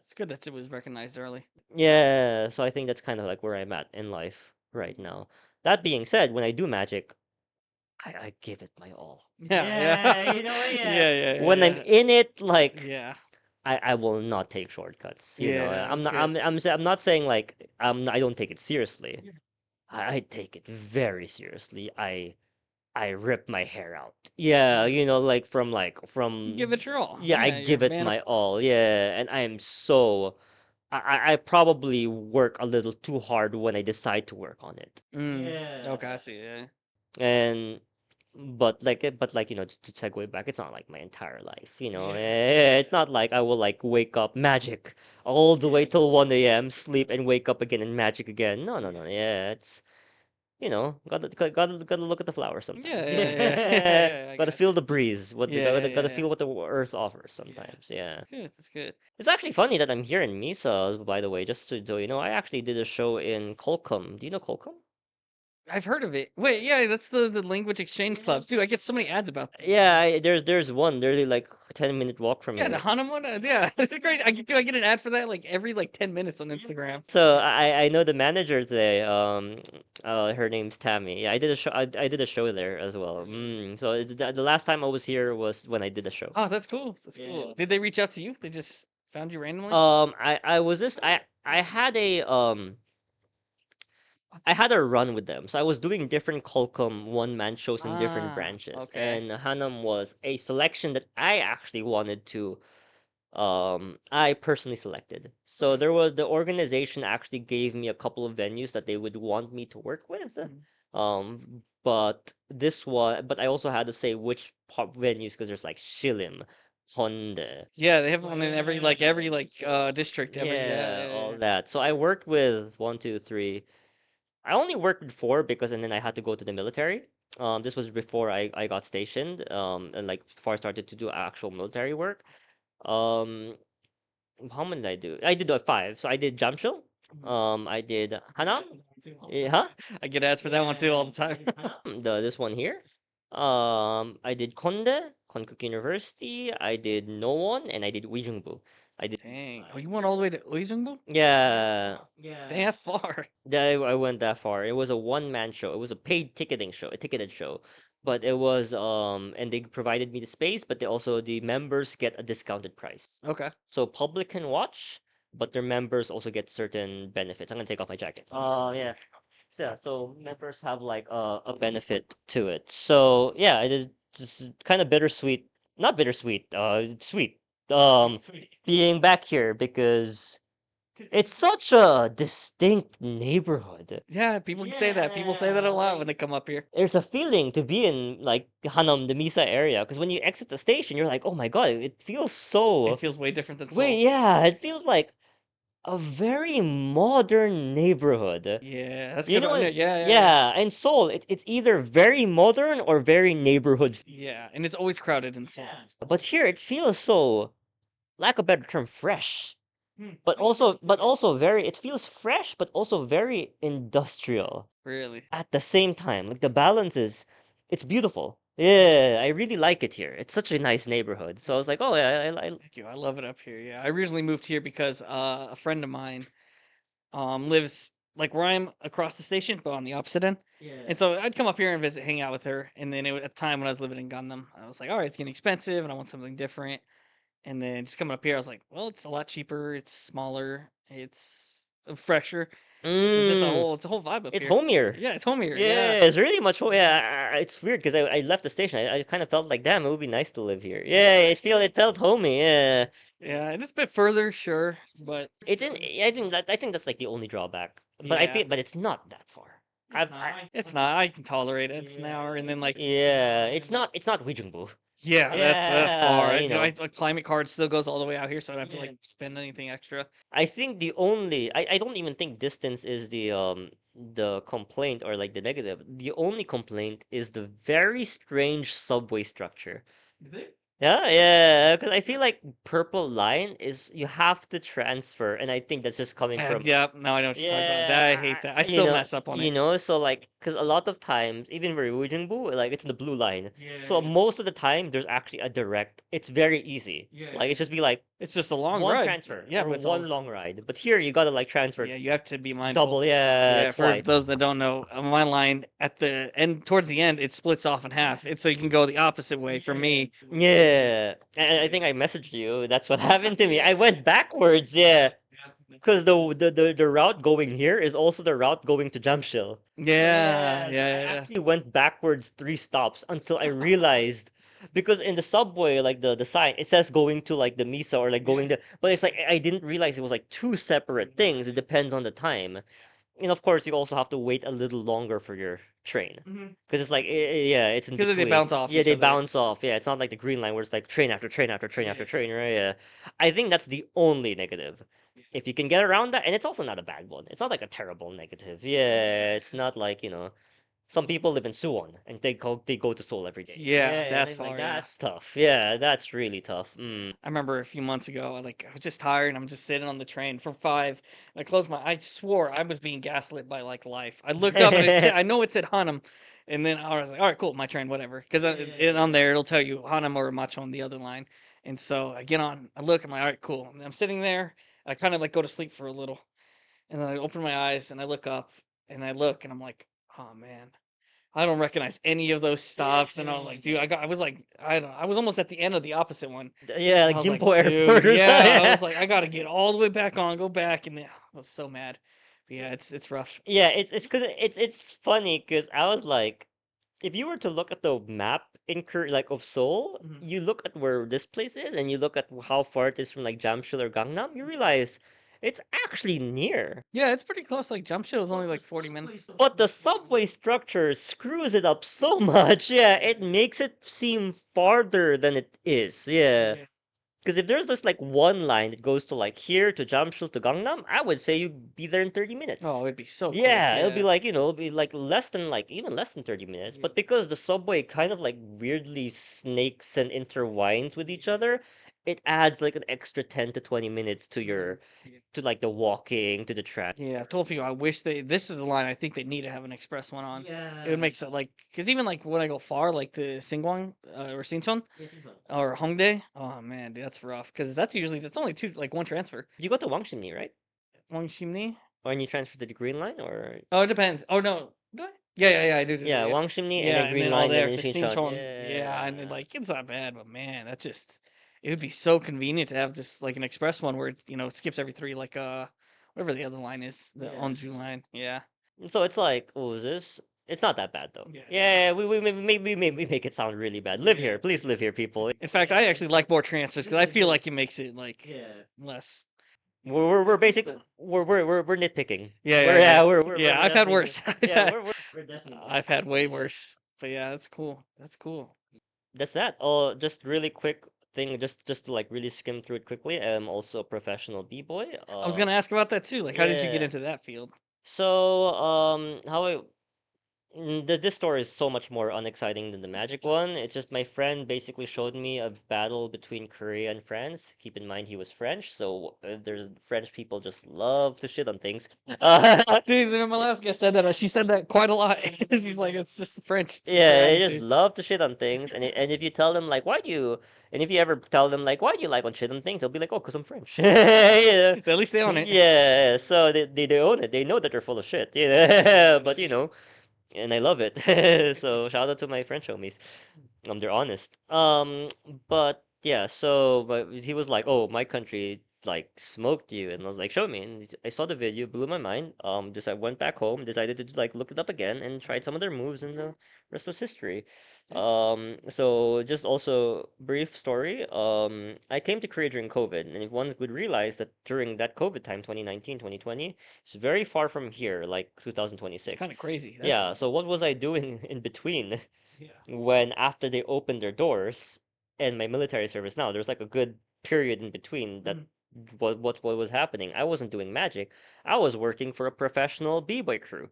It's good that it was recognized early. Yeah, so I think that's kind of like where I'm at in life right now. That being said, when I do magic, I give it my all. Yeah, Yeah, yeah. you know, yeah. Yeah, yeah, When I'm yeah, in it, yeah. like Yeah. I will not take shortcuts. You know, Yeah, I'm that's not good. I'm not saying like I don't take it seriously. I take it very seriously. I rip my hair out. Yeah, you know, You give it your all. yeah, I Yeah, you're a give it man of my all. Yeah, and I am so I probably work a little too hard when I decide to work on it. Okay, I Yeah. see. Yeah. And but like to segue back, it's not like my entire life, you know. Yeah. It's not like I will like wake up magic all the way till 1 a.m., sleep and wake up again and magic again. No, no, no. Yeah, it's gotta look at the flowers Yeah, sometimes. yeah, yeah, yeah, Yeah, yeah. I gotta got feel you. the breeze. Yeah, yeah, Gotta yeah, feel what the earth offers yeah. sometimes. Yeah. Good. That's good. It's actually funny that I'm here in Misa, by the way, just so you know, I actually did a show in Colcom. Do you know Colcom? I've heard of it. Wait, yeah, that's the language exchange club too. I get so many ads about that. Yeah, there's one literally like a 10-minute walk from Yeah, the here. Hanum one. Yeah, it's great. I get an ad for that like every like 10 minutes on Instagram. So I know the manager today. Her name's Tammy. Yeah, I did a show there as well. So the last time I was here was when I did a show. Oh, that's cool. That's cool. Did they reach out to you? They just found you randomly? I was just I had I had a run with them. So I was doing different Colcom one-man shows in different Ah, branches, okay. and Hanam was a selection that I actually wanted to I personally selected. So there was the organization actually gave me a couple of venues that they would want me to work with. But I also had to say which pop venues because there's like Shilim, Honda, Yeah, they have one in every district. yeah, Yeah, all yeah. that. So I worked with one, two, three. I only worked with four because and then I had to go to the military. This was before I got stationed. And like before I started to do actual military work. Um, how many did I do? I did five. So I did Jamshil. I did Hanam. Huh? I get ads for that one too all the time. The this one here. I did Konde, Konkuk University. I did No One, and I did Wijungbu. I did. Dang. Oh, you went all the way to Uijeongbu? Yeah, They have far. I went that far. It was a one-man show. It was a paid ticketing show, a ticketed show. But it was and they provided me the space, but they also the members get a discounted price. Okay. So public can watch, but their members also get certain benefits. I'm gonna take off my jacket. Oh yeah. So yeah, so members have like a benefit to it. So yeah, it is just kind of bittersweet. Not bittersweet, it's sweet. Being back here because it's such a distinct neighborhood. Yeah, people say that. People say that a lot when they come up here. There's a feeling to be in like Hanam, the Misa area, because when you exit the station, you're like, oh my god, it feels It so. feels way different than Wait, Seoul. yeah, it feels like a very modern neighborhood. Yeah, that's You good know on what? it. Yeah, yeah, yeah. Yeah, and Seoul, it's either very modern or very neighborhood. Yeah, and it's always crowded in Seoul. But here it feels so, lack of a better term, fresh. But also very, it feels fresh, but also very industrial Really. at the same time. Like the balance is, it's beautiful. Yeah, I really like it here. It's such a nice neighborhood. So I was like, oh yeah, Thank you. I love it up here. Yeah, I originally moved here because a friend of mine lives like where I'm across the station, but on the opposite end. And so I'd come up here and visit, hang out with her. And then at the time when I was living in Gundam, I was like, all right, it's getting expensive, and I want something different. And then just coming up here, I was like, well, it's a lot cheaper, it's smaller, it's fresher. It's just mm, it's a whole vibe up it's here. homier. Yeah, it's homier. Yeah. Yeah, it's really much. Yeah, it's weird because I left the station. I kind of felt like, damn, it would be nice to live here. Yeah, it felt homey. Yeah, Yeah, and it's a bit further, sure, but it's in. I think that's like the only drawback. yeah, But it's not that far. it's not. I can tolerate it. It's an hour, and then like, Yeah, it's not Wijungbu. yeah, that's far. Yeah, you know. My climate card still goes all the way out here, so I don't have to like spend anything extra. I think I don't even think distance is the complaint or like the negative. The only complaint is the very strange subway structure. Yeah, because I feel like Purple Line is you have to transfer, and I think that's just coming And from yeah, now I know what you're talking about. That I hate that. I still mess up on it. so like, because a lot of times, even for Ujingbu, like it's the blue line. So most of the time, there's actually a direct. It's very easy. Like it's just be like It's just a long one ride. transfer Yeah, or but it's all. one long ride. But here you gotta like transfer Yeah, you have to be mindful. double, yeah, Yeah, for twice. those that don't know, my line at the end, towards the end, it splits off in half. It's so you can go the opposite way. For me, Yeah, and I think I messaged you. That's what happened to me. I went backwards. Yeah. Because the route going here is also the route going to Jamshil. yeah, So I yeah, yeah. actually went backwards 3 stops until I realized because in the subway, like the sign, it says going to like the Misa or like going to, but it's like I didn't realize it was like two separate things. It depends on the time. And of course, you also have to wait a little longer for your train. Because it's like, yeah, it's in Because they between. bounce off Yeah, each they other. bounce off. Yeah, it's not like the green line where it's like train after train after train after train, right? Yeah. I think that's the only negative. If you can get around that, and it's also not a bad one. It's not like a terrible negative. Yeah, it's not like, some people live in Suwon and they go to Seoul every day. Yeah, Yeah, and that's it's like far. Yeah. that's tough. Yeah, that's really tough. I remember a few months ago, like I was just tired and I'm just sitting on the train for 5. And I closed my I swore I was being gaslit by like life. I looked up and it said I know it said Hanam. And then I was like, all right, cool, my train, whatever. Because on there it'll tell you Hanam or Macho on the other line. And so I get on, I look, I'm like, all right, cool. And I'm sitting there, I kind of like go to sleep for a little. And then I open my eyes and I look up and I look and I'm like, oh man. I don't recognize any of those stops, and I was like, dude, I was like, I was almost at the end of the opposite one. Yeah, And like I was like, Gimpo Airport dude, or yeah. I something. was like, I gotta get all the way back on, go back, and then I was so mad. But yeah, it's rough. Yeah, it's because it's funny because I was like, if you were to look at the map in like of Seoul, you look at where this place is, and you look at how far it is from like Jamshil or Gangnam, you realize it's actually near. Yeah, it's pretty close. Like jump ship was only like 40 minutes. But the subway structure screws it up so much. Yeah, it makes it seem farther than it is. Yeah. Because if there's just like one line that goes to like here to Jamshul to Gangnam, I would say you'd be there in 30 minutes. Oh, it'd be so quick. Yeah, it'll be Yeah. like, it'll be like less than like even less than 30 minutes. But because the subway kind of like weirdly snakes and intertwines with each other, it adds like an extra 10 to 20 minutes to your to like the walking, to the Yeah, I've transfer. told people I wish they. This is a line I think they need to have an express one on. It would make so like because even like when I go far, like the Singwang or Sinchon or Hongdae. Oh man, dude, that's rough because that's only two like one transfer. You go to Wangshimni, right? Wangshimni. Or you transfer to the Green Line or Oh, it depends. Oh no, do I? Yeah, I do. yeah, Yeah, Wangshimni and yeah, then and Green then all Line, then there in to Shincheon. Sinchon. Yeah, and like it's not bad, but man, that just it would be so convenient to have just like an express one where it skips every 3 like whatever the other line is, the Onju line. Yeah. So it's like, what was this? It's not that bad though. Yeah, we make it sound really bad. Live here, please live here, people. In fact, I actually like more transfers because I feel like it makes it like less. We're basically we're nitpicking. Yeah, We're yeah, yeah. we're Yeah, I've had definitely worse. yeah we're definitely I've had way worse. But yeah, that's cool. That's cool. that's that. Oh, just really quick thing, just to like really skim through it quickly. I'm also a professional b-boy. I was gonna ask about that too. Like, how did you get Yeah. into that field? So how I this story is so much more unexciting than the magic one. It's just my friend basically showed me a battle between Korea and France. Keep in mind he was French, so there's French people just love to shit on things. Dude, my last guest said that. She said that quite a lot. She's like, it's just the French. It's just Yeah, their they just attitude. love to shit on things, and if you tell them like why do you, and if you ever tell them like why do you like on shit on things, they'll be like, oh, cause I'm French. Yeah, At least they own it. yeah. So they own it. They know that they're full of shit. Yeah, but and I love it. So shout out to my French homies. They're honest. But yeah, but he was like, "Oh, my country like smoked you," and I was like, "Show me." And I saw the video, blew my mind. Just I went back home, decided to like look it up again, and tried some of their moves, and the rest was history. So just also brief story. I came to Korea during COVID, and if one would realize that during that COVID time, 2019, 2020, it's very far from here, like It's 2026. kind of crazy. Yeah, so what was I doing in between when after they opened their doors and my military service now, there's like a good period in between that what was happening. I wasn't doing magic. I was working for a professional b-boy crew.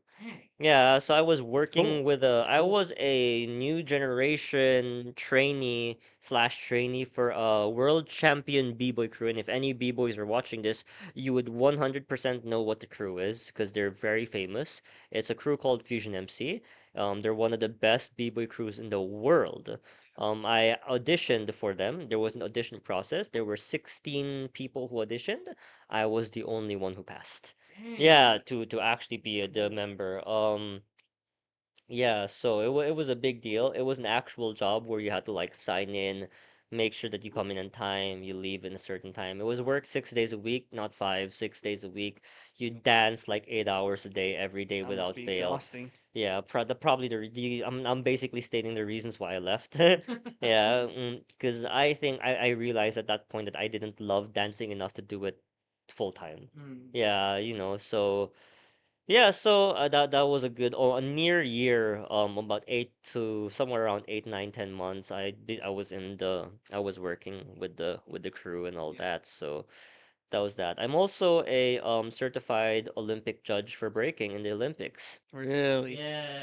Yeah, so I was working Cool. with That's I cool. was a new generation trainee for a world champion b-boy crew. And if any b-boys are watching this, you would 100% know what the crew is because they're very famous. It's a crew called Fusion MC. They're one of the best b-boy crews in the world. I auditioned for them. There was an audition process. There were 16 people who auditioned. I was the only one who passed. Yeah, to actually be the member. Yeah, so it was a big deal. It was an actual job where you had to like sign in, make sure that you come in on time, you leave in a certain time. It was work 6 days a week, not five, 6 days a week. You dance like 8 hours a day, every day That must without be fail. exhausting. Yeah, probably I'm basically stating the reasons why I left. Yeah, because I think I realized at that point that I didn't love dancing enough to do it full time. Yeah, so. Yeah, so that was a good or a near year, about 8 to somewhere around 8, 9, 10 months. I was working with the crew and all that. So that was that. I'm also a certified Olympic judge for breaking in the Olympics. Really?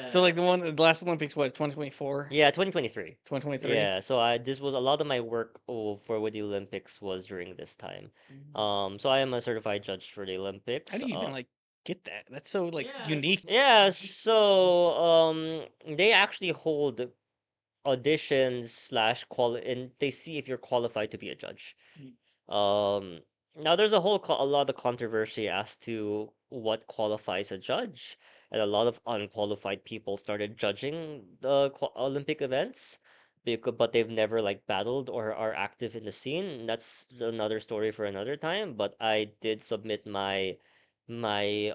So Yeah. like the last Olympics was 2024, Yeah, 2023. 2023. Yeah, so this was a lot of my work for with the Olympics was during this time. So I am a certified judge for the How Olympics. do you even like get that? That's so like unique. Yeah, so they actually hold auditions slash quali and they see if you're qualified to be a judge. Um, Now there's a lot of controversy as to what qualifies a judge, and a lot of unqualified people started judging the Olympic events, but they've never like battled or are active in the scene. That's another story for another time. But I did submit my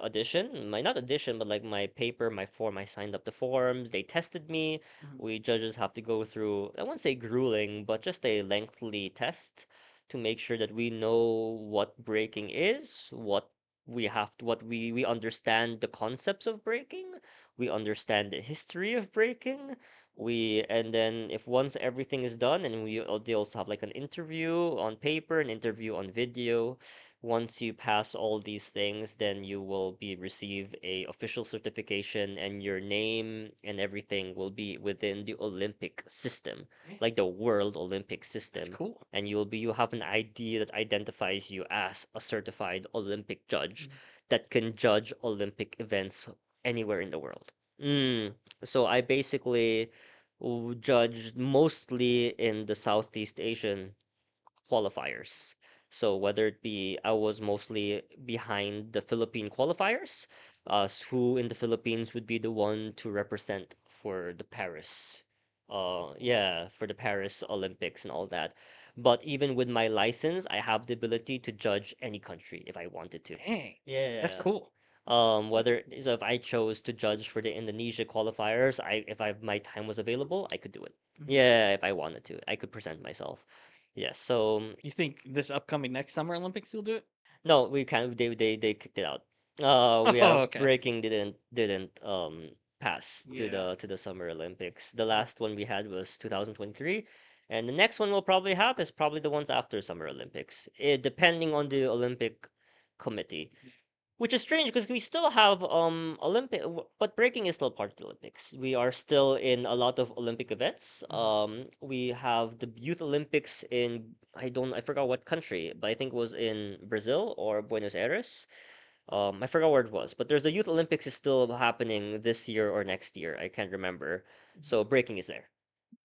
audition, my not audition, but like my paper, my form. I signed up the forms. They tested me. We judges have to go through, I won't say grueling, but just a lengthy test to make sure that we know what breaking is, we understand the concepts of breaking, we understand the history of breaking. And then if once everything is done, and they also have like an interview on paper, an interview on video. Once you pass all these things, then you will be receive a official certification, and your name and everything will be within the Olympic system, like the World Olympic That's system, cool. and you have an ID that identifies you as a certified Olympic judge that can judge Olympic events anywhere in the world. Mm. So I basically judged mostly in the Southeast Asian qualifiers. So whether it be, I was mostly behind the Philippine qualifiers, who in the Philippines would be the one to represent for the Paris, yeah, for the Paris Olympics and all that. But even with my license, I have the ability to judge any country if I wanted to. Dang, that's Yeah. cool. Whether so if I chose to judge for the Indonesia qualifiers, if my time was available, I could do it. Yeah, if I wanted to, I could present myself. Yes, so You think this upcoming next Summer Olympics you'll do it? no, we can't. They kicked it out. We Oh, have okay. breaking didn't pass to the Summer Olympics. The last one we had was 2023, and the next one we'll probably have is probably the ones after Summer Olympics, depending on the Olympic committee. Which is strange because we still have but breaking is still part of the Olympics. We are still in a lot of Olympic events. We have the Youth Olympics in, I forgot what country, but I think it was in Brazil or Buenos Aires. I forgot where it was, but there's the Youth Olympics is still happening this year or next year. I can't remember. So breaking is there.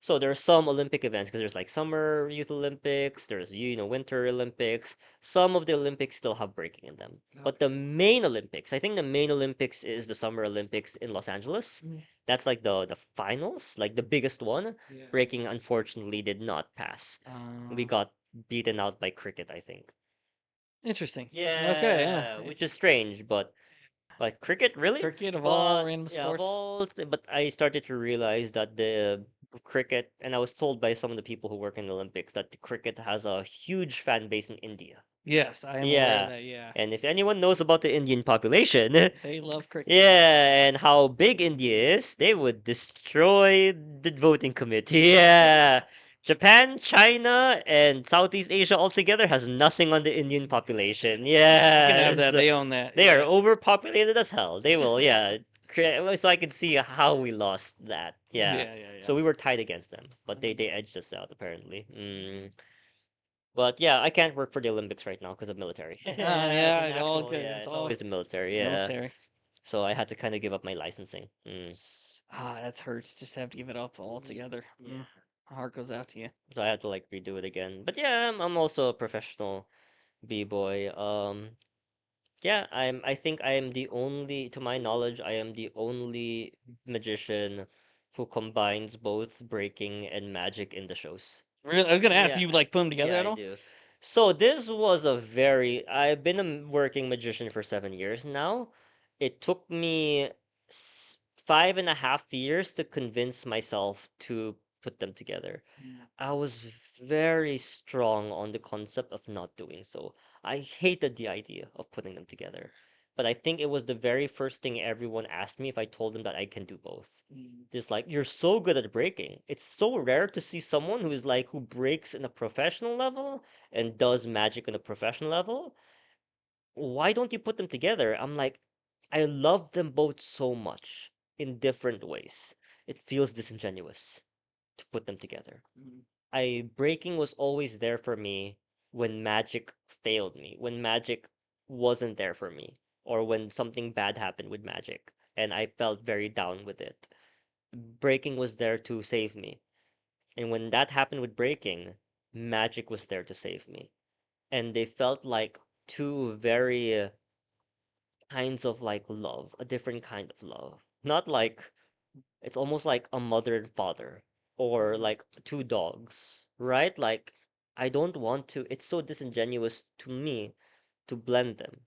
So there are some Olympic events because there's like Summer Youth Olympics, there's Winter Olympics. Some of the Olympics still have breaking in them. But the main Olympics, I think the main Olympics is the Summer Olympics in Los Angeles. That's like the finals, like the biggest one. Breaking unfortunately did not pass. We got beaten out by cricket, I think. Interesting. Okay, yeah. Yeah, which is strange, but like cricket, really? Cricket of all But random yeah, sports. but I started to realize that the cricket, and I was told by some of the people who work in the Olympics that the cricket has a huge fan base in India. Yes, I am aware of Yeah, that. Yeah, and if anyone knows about the Indian population, they love cricket. yeah, and how big India is, they would destroy the voting committee. Yeah. Japan, China, and Southeast Asia altogether has nothing on the Indian population. You can have Yes, that. They own that. they are Yeah. overpopulated as hell. They will, yeah. So I can see how we lost that. Yeah. Yeah, yeah, yeah. So we were tied against them, but they edged us out apparently. But yeah, I can't work for the Olympics right now because of military. Yeah, In it all actual, good. yeah, It's it's all always the military. Yeah. military. So I had to kind of give up my licensing. That hurts. Just have to give it up altogether. Yeah. My heart goes out to you. So I had to like redo it again. But yeah, I'm also a professional b-boy. Yeah, I think I am the only, to my knowledge, I am the only magician who combines both breaking and magic in the shows. Really, I was gonna ask, do Yeah, you like put them together yeah, at I all? do. So this was a very, I've been a working magician for 7 years now. It took me 5.5 years to convince myself to put them together. I was very strong on the concept of not doing so. I hated the idea of putting them together. But I think it was the very first thing everyone asked me if I told them that I can do both. Just like, you're so good at breaking. It's so rare to see someone who's like, who breaks in a professional level and does magic on a professional level. Why don't you put them together? I'm like, I love them both so much in different ways. It feels disingenuous to put them together. I breaking was always there for me when magic failed me, when magic wasn't there for me, or when something bad happened with magic and I felt very down with it. Breaking was there to save me. And when that happened with breaking, magic was there to save me. And they felt like two very kinds of like love, a different kind of love. Not like it's almost like a mother and father or like two dogs, right? Like I don't want to, it's so disingenuous to me to blend them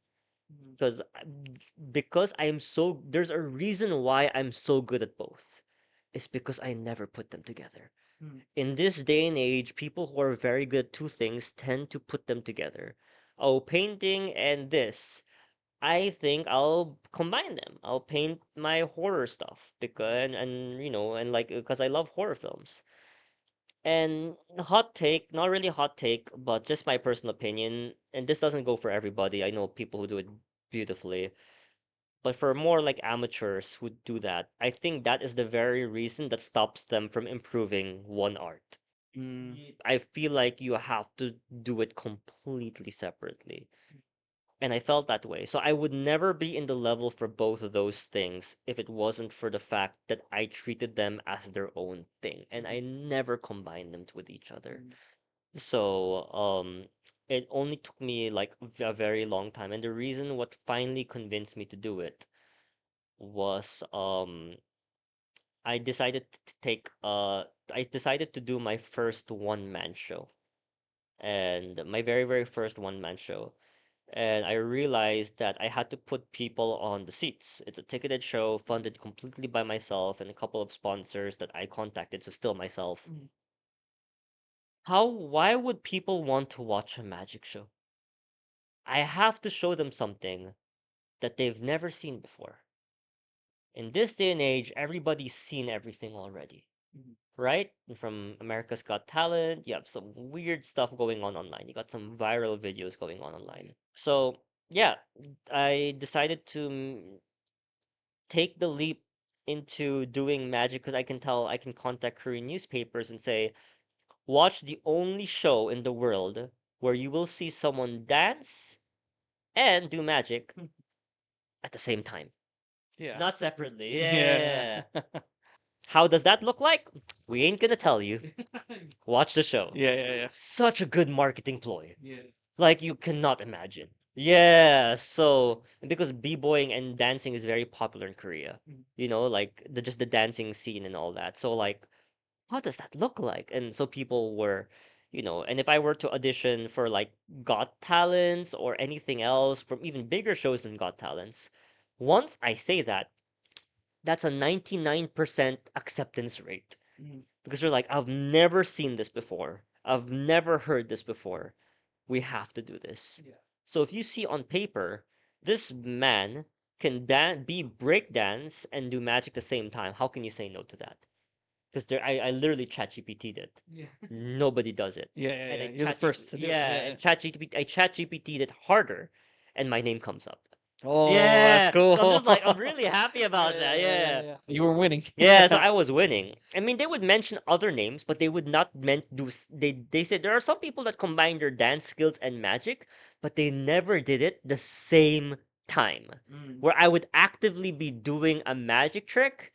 because I am so there's a reason why I'm so good at both. It's because I never put them together. In this day and age, people who are very good at two things tend to put them together. Oh, painting and this. I think I'll combine them. I'll paint my horror stuff because and and like because I love horror films. And the hot take, not really a hot take, but just my personal opinion, and this doesn't go for everybody. I know people who do it beautifully, but for more like amateurs who do that, I think that is the very reason that stops them from improving one art. I feel like you have to do it completely separately. And I felt that way. So I would never be in the level for both of those things if it wasn't for the fact that I treated them as their own thing and I never combined them with each other. So it only took me like a very long time. And the reason what finally convinced me to do it was I decided to do my first one man show. And my very, very first one man show. And I realized that I had to put people on the seats. It's a ticketed show funded completely by myself and a couple of sponsors that I contacted, so still myself. Why would people want to watch a magic show? I have to show them something that they've never seen before. In this day and age, everybody's seen everything already, right? From America's Got Talent, you have some weird stuff going on online. You got some viral videos going on online. So, yeah, I decided to take the leap into doing magic because I can tell I can contact Korean newspapers and say, watch the only show in the world where you will see someone dance and do magic at the same time, Yeah. not separately. Yeah, Yeah. yeah, yeah. How does that look like? We ain't gonna tell you. Watch the show. Yeah, yeah, yeah. Such a good marketing ploy. Like you cannot imagine. Yeah, so because b-boying and dancing is very popular in Korea. Like just the dancing scene and all that. So like, what does that look like? And so people were, and if I were to audition for like Got Talents or anything else from even bigger shows than Got Talents, once I say that, that's a 99% acceptance rate because they're like, I've never seen this before. I've never heard this before. We have to do this. So if you see on paper, this man can be break dance and do magic at the same time, how can you say no to that? because I literally chat GPT'd it. Yeah. Nobody does it. Yeah, yeah, And yeah. I You're the chat first to do it. yeah, Yeah, yeah. and chat GPT'd it harder, and my name comes up. Oh, that's Yeah. cool. So I'm just like I'm really happy about Yeah, that. yeah, yeah, Yeah. yeah. You were winning. Yeah, so I was winning. I mean, they would mention other names, but they would not meant do. They said there are some people that combine their dance skills and magic, but they never did it the same time. Where I would actively be doing a magic trick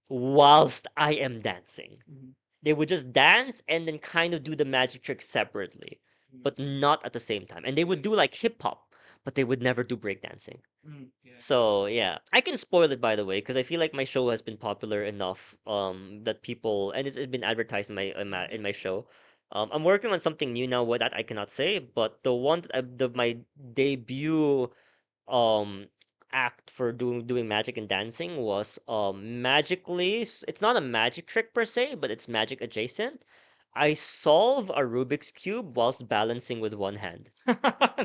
whilst I am dancing. Mhm. They would just dance and then kind of do the magic trick separately, but not at the same time. And they would do like hip hop, but they would never do breakdancing. Yeah. So yeah, I can spoil it by the way because I feel like my show has been popular enough that people and it's been advertised in my show. I'm working on something new now. What that I cannot say, but the one that my debut um act for doing magic and dancing was it's not a magic trick per se, but it's magic adjacent. I solve a Rubik's cube whilst balancing with one hand,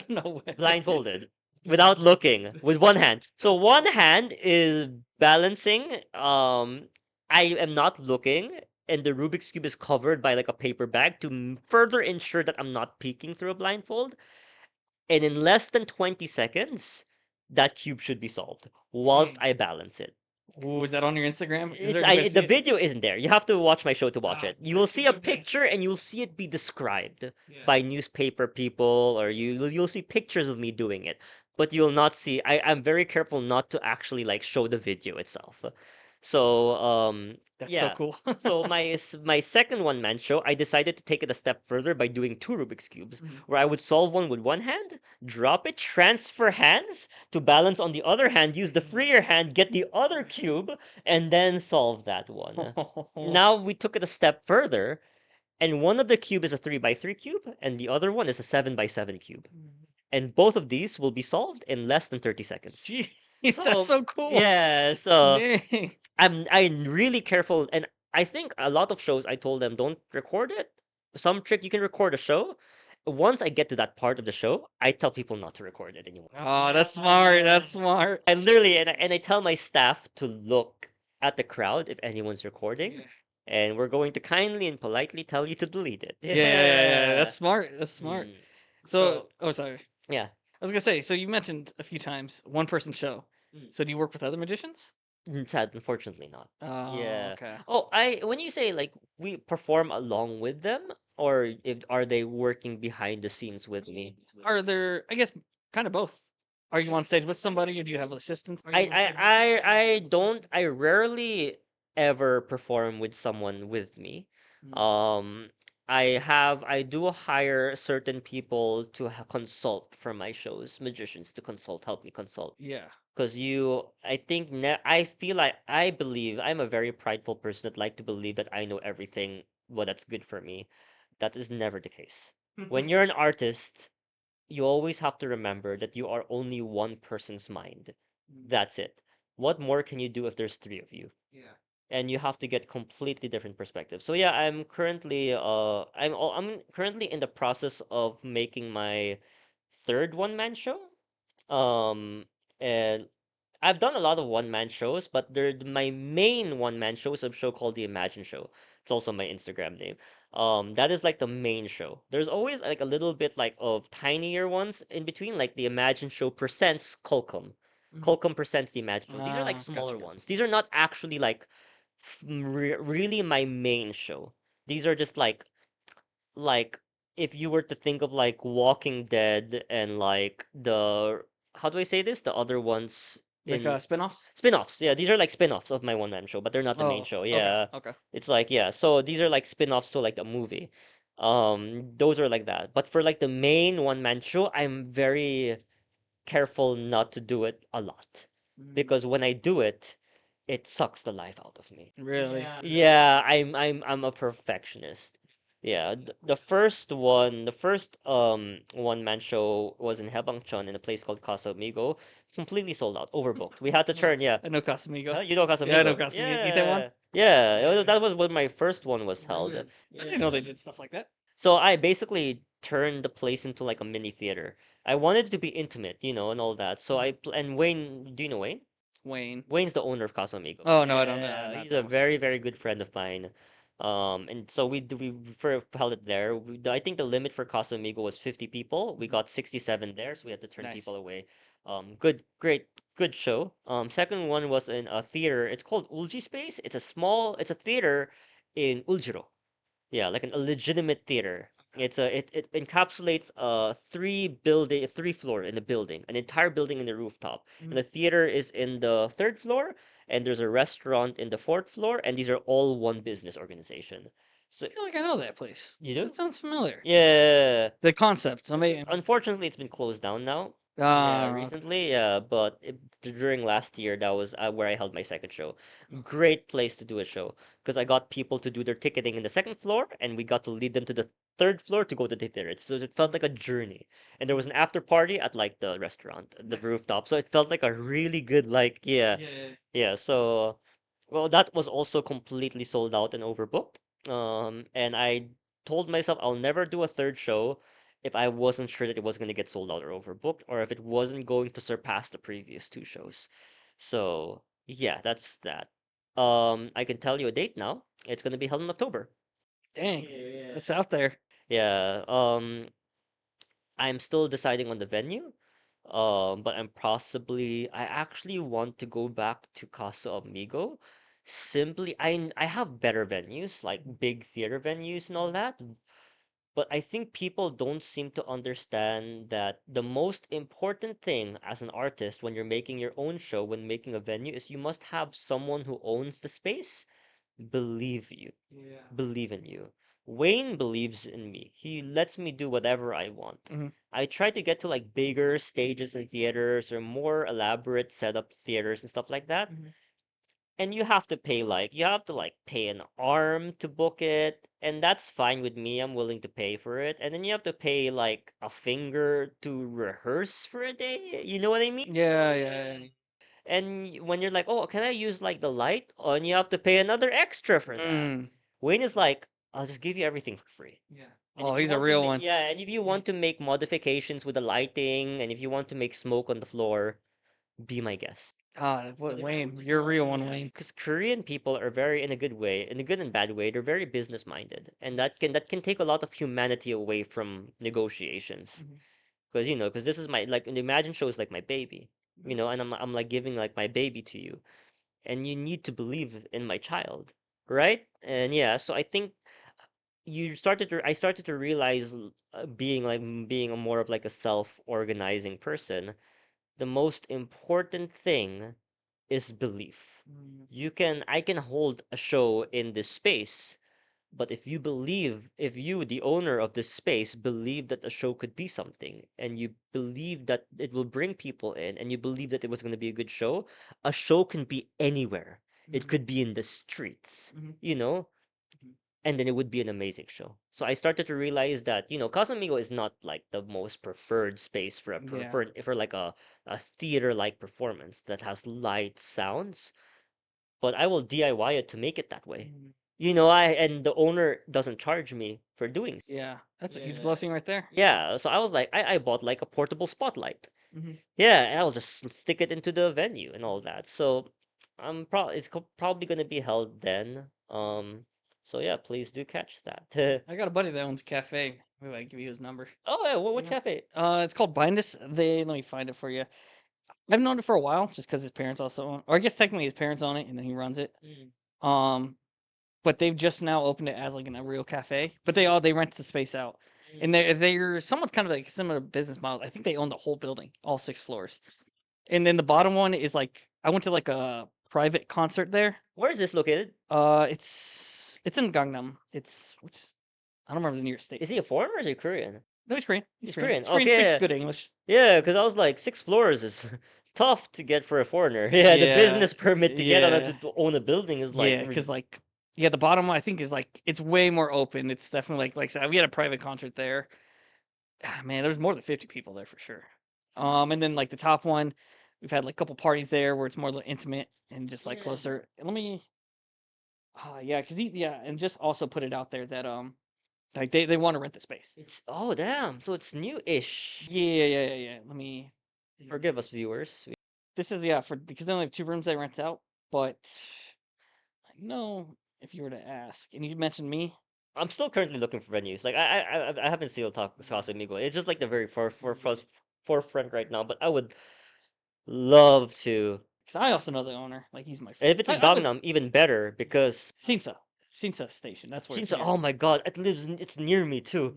No way. blindfolded, without looking, with one hand. So one hand is balancing. I am not looking, and the Rubik's cube is covered by like a paper bag to further ensure that I'm not peeking through a blindfold. And in less than 20 seconds, that cube should be solved whilst I balance it. Ooh, is that on your Instagram? Is It's there a good way to see the it? video isn't there. You have to watch my show to watch Ah, it. You I will see. see a Okay. picture and you'll see it be described Yeah. by newspaper people, or you'll see pictures of me doing it. But you'll not see. I'm very careful not to actually like show the video itself. So That's so yeah. cool. So my second one man show, I decided to take it a step further by doing two Rubik's cubes, where I would solve one with one hand, drop it, transfer hands to balance on the other hand, use the freer hand, get the other cube, and then solve that one. Now we took it a step further, and one of the cube is a 3 by 3 cube, and the other one is a 7 by 7 cube. And both of these will be solved in less than 30 seconds. Jeez, that's So so cool. yeah, so Dang. I'm really careful, and I think a lot of shows I told them don't record it. Some trick you can record a show. Once I get to that part of the show, I tell people not to record it anymore. Oh, that's smart. That's smart. I literally and I tell my staff to look at the crowd if anyone's recording, Yeah. and we're going to kindly and politely tell you to delete it. Yeah, yeah, yeah. Yeah. That's smart. That's smart. Mm. So, So oh, sorry. yeah. I was gonna say. So you mentioned a few times one person show. Mm. So do you work with other magicians? Sad, unfortunately not. Oh, Yeah. okay. Oh, I when you say like we perform along with them, or if are they working behind the scenes with me? Are there? I guess kind of both. Are you on stage with somebody, or do you have assistants? I don't I rarely ever perform with someone with me. Mm. Um I do hire certain people to consult for my shows, magicians to consult, help me consult. Yeah. Because I think I feel like I believe I'm a very prideful person that like to believe that I know everything what that's good for me. That is never the case. When you're an artist, you always have to remember that you are only one person's mind. That's it. What more can you do if there's three of you? Yeah. And you have to get completely different perspectives. So yeah, I'm currently in the process of making my third one man show. Um and I've done a lot of one man shows, but my main one man show is a show called The Imagine Show. It's also my Instagram name. That is like the main show. There's always like a little bit like of tinier ones in between, like The Imagine Show presents Colcom. Colcom presents The Imagine Show. These are like Ah, smaller gotcha. ones. These are not actually like really my main show. These are just like if you were to think of like Walking Dead and like the how do I say this? The other ones Like in spin-offs? spin-offs. Yeah, these are like spin-offs of my one man show, but they're not the main Oh, show. okay, Yeah. okay. It's like yeah, so these are like spin-offs to like a movie. Those are like that. But for like the main one man show, I'm very careful not to do it a lot. Because when I do it, it sucks the life out of me. Really? Yeah, I'm a perfectionist. Yeah, the first one man show was in Hebangchon in a place called Casa Amigo. Completely sold out, overbooked. We had to turn, yeah. I know Casamigo. Huh? You know Casa Yeah, I know Amigo? Casamigo. Itaewon? Yeah. Yeah, that was when my first one was held. I didn't know they did stuff like that. So I basically turned the place into like a mini theater. I wanted it to be intimate, and all that. So and Wayne, do you know Wayne? Wayne. Wayne's the owner of Casa Amigo. Oh no, I don't know. Yeah, Not he's that a much. very, very good friend of mine. And so held it there. I think the limit for Casa Amigo was 50 people. We got 67 there, so we had to turn people Nice. away. Good, great, good show. Second one was in a theater. It's called Ulji Space. It's a theater in Uljiro. Yeah, like a legitimate theater. It encapsulates three floor in the building, an entire building in the rooftop. And the theater is in the third floor, and there's a restaurant in the fourth floor, and these are all one business organization. So I feel like I know that place. you do? That sounds familiar. Yeah. The concept. I mean, Unfortunately, it's been closed down now. Yeah, okay. recently, yeah, but during last year, that was where I held my second show. Great place to do a show because I got people to do their ticketing in the second floor, and we got to lead them to the third floor to go to the theater. So it felt like a journey, and there was an after party at like the restaurant, the rooftop. So it felt like a really good, like, yeah, yeah. So, well, that was also completely sold out and overbooked. And I told myself I'll never do a third show if I wasn't sure that it was going to get sold out or overbooked, or if it wasn't going to surpass the previous two shows. So yeah, that's that. I can tell you a date now. It's going to be held in October. Dang, it's out there. Yeah. I'm still deciding on the venue. But I actually want to go back to Casa Amigo. Simply, I have better venues, like big theater venues and all that. But I think people don't seem to understand that the most important thing as an artist when you're making your own show, when making a venue, is you must have someone who owns the space believe you, believe in you. Wayne believes in me. He lets me do whatever I want. Mhm. I try to get to like bigger stages in theaters or more elaborate setup theaters and stuff like that. And you have to like pay an arm to book it, and that's fine with me. I'm willing to pay for it. And then you have to pay like a finger to rehearse for a day. You know what I mean? Yeah, yeah. And when you're like, "Oh, can I use like the light?" Oh, and you have to pay another extra for that. Mm. Wayne is like, "I'll just give you everything for free." And Oh, if you he's a want to real make one. yeah, and if you want to make modifications with the lighting, and if you want to make smoke on the floor, be my guest. Ah, what Wayne? You're a real one, Wayne. Because Korean people are very, in a good way, in a good and bad way, they're very business minded, and that can take a lot of humanity away from negotiations. Because because this is my like the Imagine show is like my baby, and I'm like giving like my baby to you, and you need to believe in my child, right? And yeah, so I think I started to realize being a more of like a self-organizing person, the most important thing is belief. I can hold a show in this space, but if you, the owner of this space, believe that the show could be something, and you believe that it will bring people in, and you believe that it was going to be a good show, a show can be anywhere. It could be in the streets, you know, and then it would be an amazing show. So I started to realize that Casamigo is not like the most preferred space for Yeah. for like a theater like performance that has light sounds, but I will DIY it to make it that way. I and the owner doesn't charge me for doing. Yeah, that's a huge blessing right there. Yeah, so I was like, I bought like a portable spotlight. Mhm. Yeah, and I'll just stick it into the venue and all that. So probably gonna be held then. So yeah, please do catch that. I got a buddy that owns a cafe. Maybe I can give you his number. Oh yeah, what Yeah. cafe? It's called Bindus. Let me find it for you. I've known it for a while, just because his parents also own, or I guess technically his parents own it, and then he runs it. Um, but they've just now opened it as like a real cafe. But they rent the space out, and they're somewhat kind of like similar business model. I think they own the whole building, all 6 floors, and then the bottom one is like I went to like a private concert there. Where is this located? It's in Gangnam. It's which I don't remember the nearest state. Is he a foreigner or is he Korean? No, he's Korean. He's Korean. He's Korean. Okay, Speaks yeah. good English. Yeah, because I was like, 6 floors is tough to get for a foreigner. Yeah, the business permit to get on to own a building is like Yeah, because like the bottom one I think is like it's way more open. It's definitely like I said, we had a private concert there. Ah, man, there's more than 50 people there for sure. And then like the top one, we've had like a couple parties there where it's more like intimate and just like closer. Let me, yeah, because and just also put it out there that like they want to rent the space. oh damn, so it's new-ish. Yeah. Let me. Forgive us, viewers. This is for because they only have 2 rooms they rent out, but no, if you were to ask? And you mentioned me. I'm still currently looking for venues. Like I haven't seen talk Casamigo. It's just like the very forefront right now. But I would love to. Because I also know the owner. Like he's my And friend. if it's in I would Gangnam, even better because Sinsa. Sinsa station. That's where it's Shinsa. near. Oh my God, it's near me too.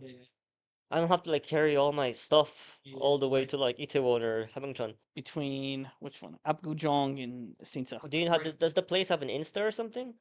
I don't have to like carry all my stuff all the way to like Itaewon or Hamengchon. Between which one? Apgujeong and Sinsa. Do you have does the place have an Insta or something?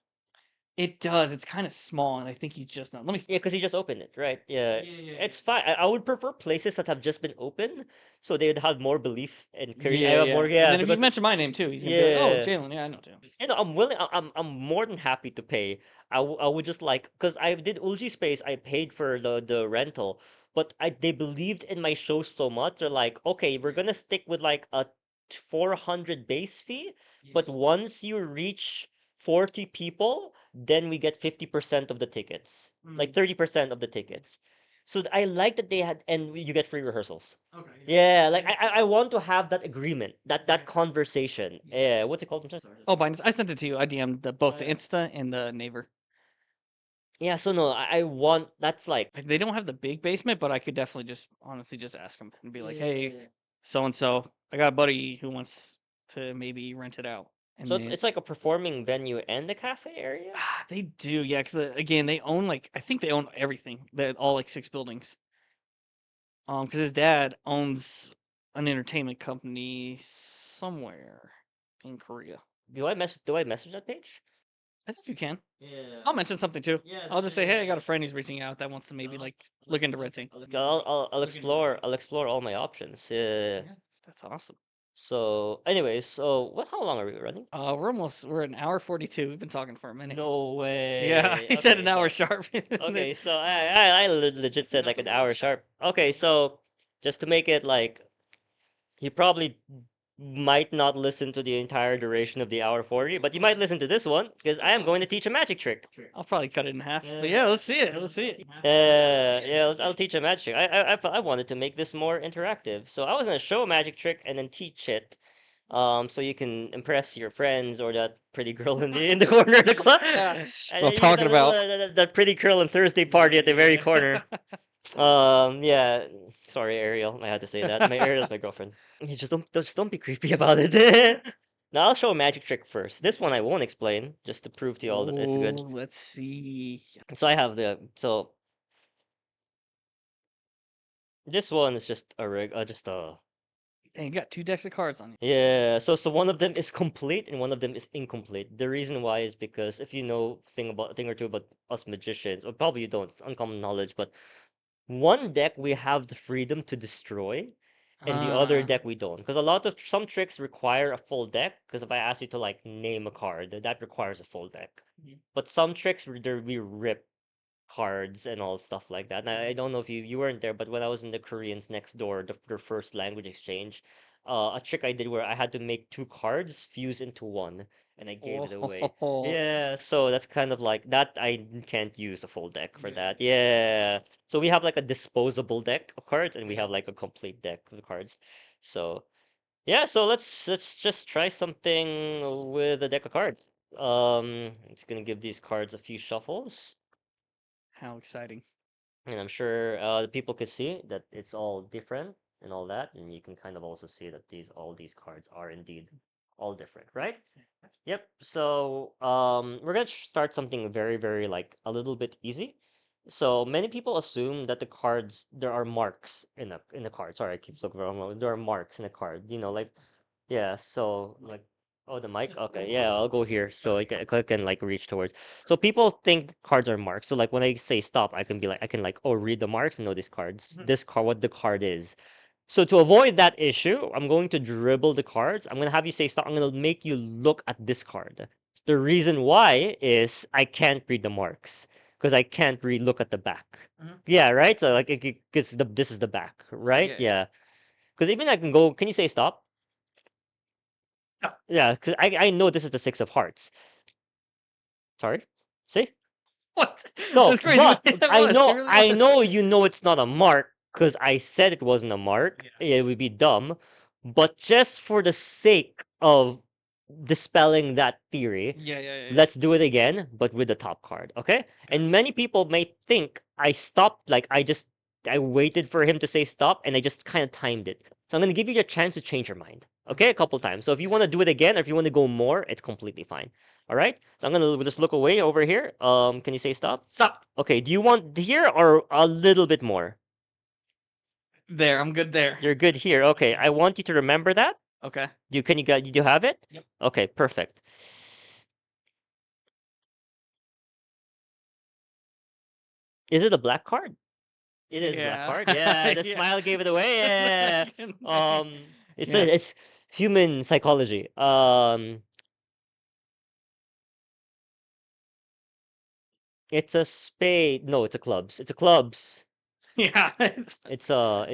It does. It's kind of small, and I think you just know. Let me. Yeah, because you just opened it, right? Yeah, it's fine. I would prefer places that have just been opened, so they would have more belief and I Yeah, have yeah. more. And Yeah, then if you because mention my name too, he's gonna be like, "Oh, yeah, Jalen. Yeah, I know Jalen." you know, I'm willing. I'm more than happy to pay. I would just like because I did Ulji Space. I paid for the rental, but they believed in my show so much. They're like, okay, we're gonna stick with like a 400 base fee, but once you reach 40 people, then we get 50% of the tickets, like 30% of the tickets. So I like that they had, and you get free rehearsals. Yeah, like I want to have that agreement, that conversation. Yeah, what's it called? I'm sorry. Oh, Binance. I sent it to you. I DM'd both the Insta and the Naver. Yeah, so no, I want that's like Like, they don't have the big basement, but I could definitely just honestly just ask them and be like, "Hey, so and so, I got a buddy who wants to maybe rent it out." And so then it's like a performing venue and the cafe area. they do, yeah. Because again, they own like I think they own everything. They all like 6 buildings. Because his dad owns an entertainment company somewhere in Korea. Do I message that page? I think you can. I'll mention something too. I'll just say, "Hey, I got a friend who's reaching out that wants to maybe like look into renting." I'll explore all my options. Yeah. That's awesome. So, anyways, so what? How long are we running? We're an hour 42. We've been talking for a minute. No Yeah, way. he said an Okay, hour so sharp. okay, so I legit said like an hour sharp. Okay, so just to make it like you probably might not listen to the entire duration of the hour 40, but you might listen to this one because I am going to teach a magic trick. I'll probably cut it in half. But yeah, let's see it. Let's see it. Yeah, I'll teach a magic trick. I wanted to make this more interactive, so I was gonna show a magic trick and then teach it, so you can impress your friends or that pretty girl in the corner of the class. That's what I'm talking about. That pretty girl in Thursday party at the very corner. Yeah. Sorry, Ariel. I had to say that. My Ariel's my girlfriend. You just don't be creepy about it. Now I'll show a magic trick first. This one I won't explain, just to prove to you all that it's good. Let's see. So I have this one is just a just a Dang, you got 2 decks of cards on you. yeah. So one of them is complete and one of them is incomplete. The reason why is because if you know thing or two about us magicians, or probably you don't, it's uncommon knowledge, but one deck we have the freedom to destroy, and the other Ah, deck we don't. Because a lot of some tricks require a full deck. Because if I ask you to like name a card, that requires a full deck. But some tricks we rip cards and all stuff like that. And I don't know if you weren't there, but when I was in the Koreans next door, their first language exchange, a trick I did where I had to make 2 cards fuse into one, and I gave it away. oh, Yeah, so that's kind of like that. I can't use a full deck for that. Yeah. So we have like a disposable deck of cards, and we have like a complete deck of cards. So yeah, so let's just try something with a deck of cards. I'm just gonna give these cards a few shuffles, how exciting. and I'm sure the people could see that it's all different and all that, and you can kind of also see that all these cards are indeed all different, right? Yep. So we're gonna start something very like a little bit easy. So many people assume that the cards there are marks in the card. Sorry, I keep looking wrong. There are marks in a card. You know, like yeah. So like oh the mic. Okay, yeah. I'll go here so I can like reach towards. So people think cards are marks. So like when I say stop, I can like oh read the marks and know these cards. This card what the card is. So to avoid that issue, I'm going to dribble the cards. I'm going to have you say stop. I'm going to make you look at this card. The reason why is I can't read the marks because I can't read look at the back. Yeah, right? So like because this is the back, right? Yeah. Because even I can go, can you say stop? No. Yeah, because I know this is the 6 of hearts. Sorry? See? What? So, That's crazy. but It was. It really I was. know you know it's not a mark because I said it wasn't a mark. It would be dumb. But just for the sake of dispelling that theory. Yeah. Let's do it again, but with the top card, okay? And many people may think I stopped, like I waited for him to say stop, and I just kind of timed it. So I'm gonna give you a chance to change your mind, okay? A couple times. So if you want to do it again, or if you want to go more, it's completely fine. All right. So I'm gonna just look away over here. Can you say stop? Stop. Okay. Do you want here or a little bit more? There, I'm good there. You're good here. Okay. I want you to remember that. Okay. Can you have it? Yep. Okay, perfect. Is it a black card? It is a black Yeah. card. Yeah, the Yeah. smile gave it away. Yeah. It's Yeah. it's human psychology. It's a spade. No, it's a clubs. It's a clubs. Yeah. It's a.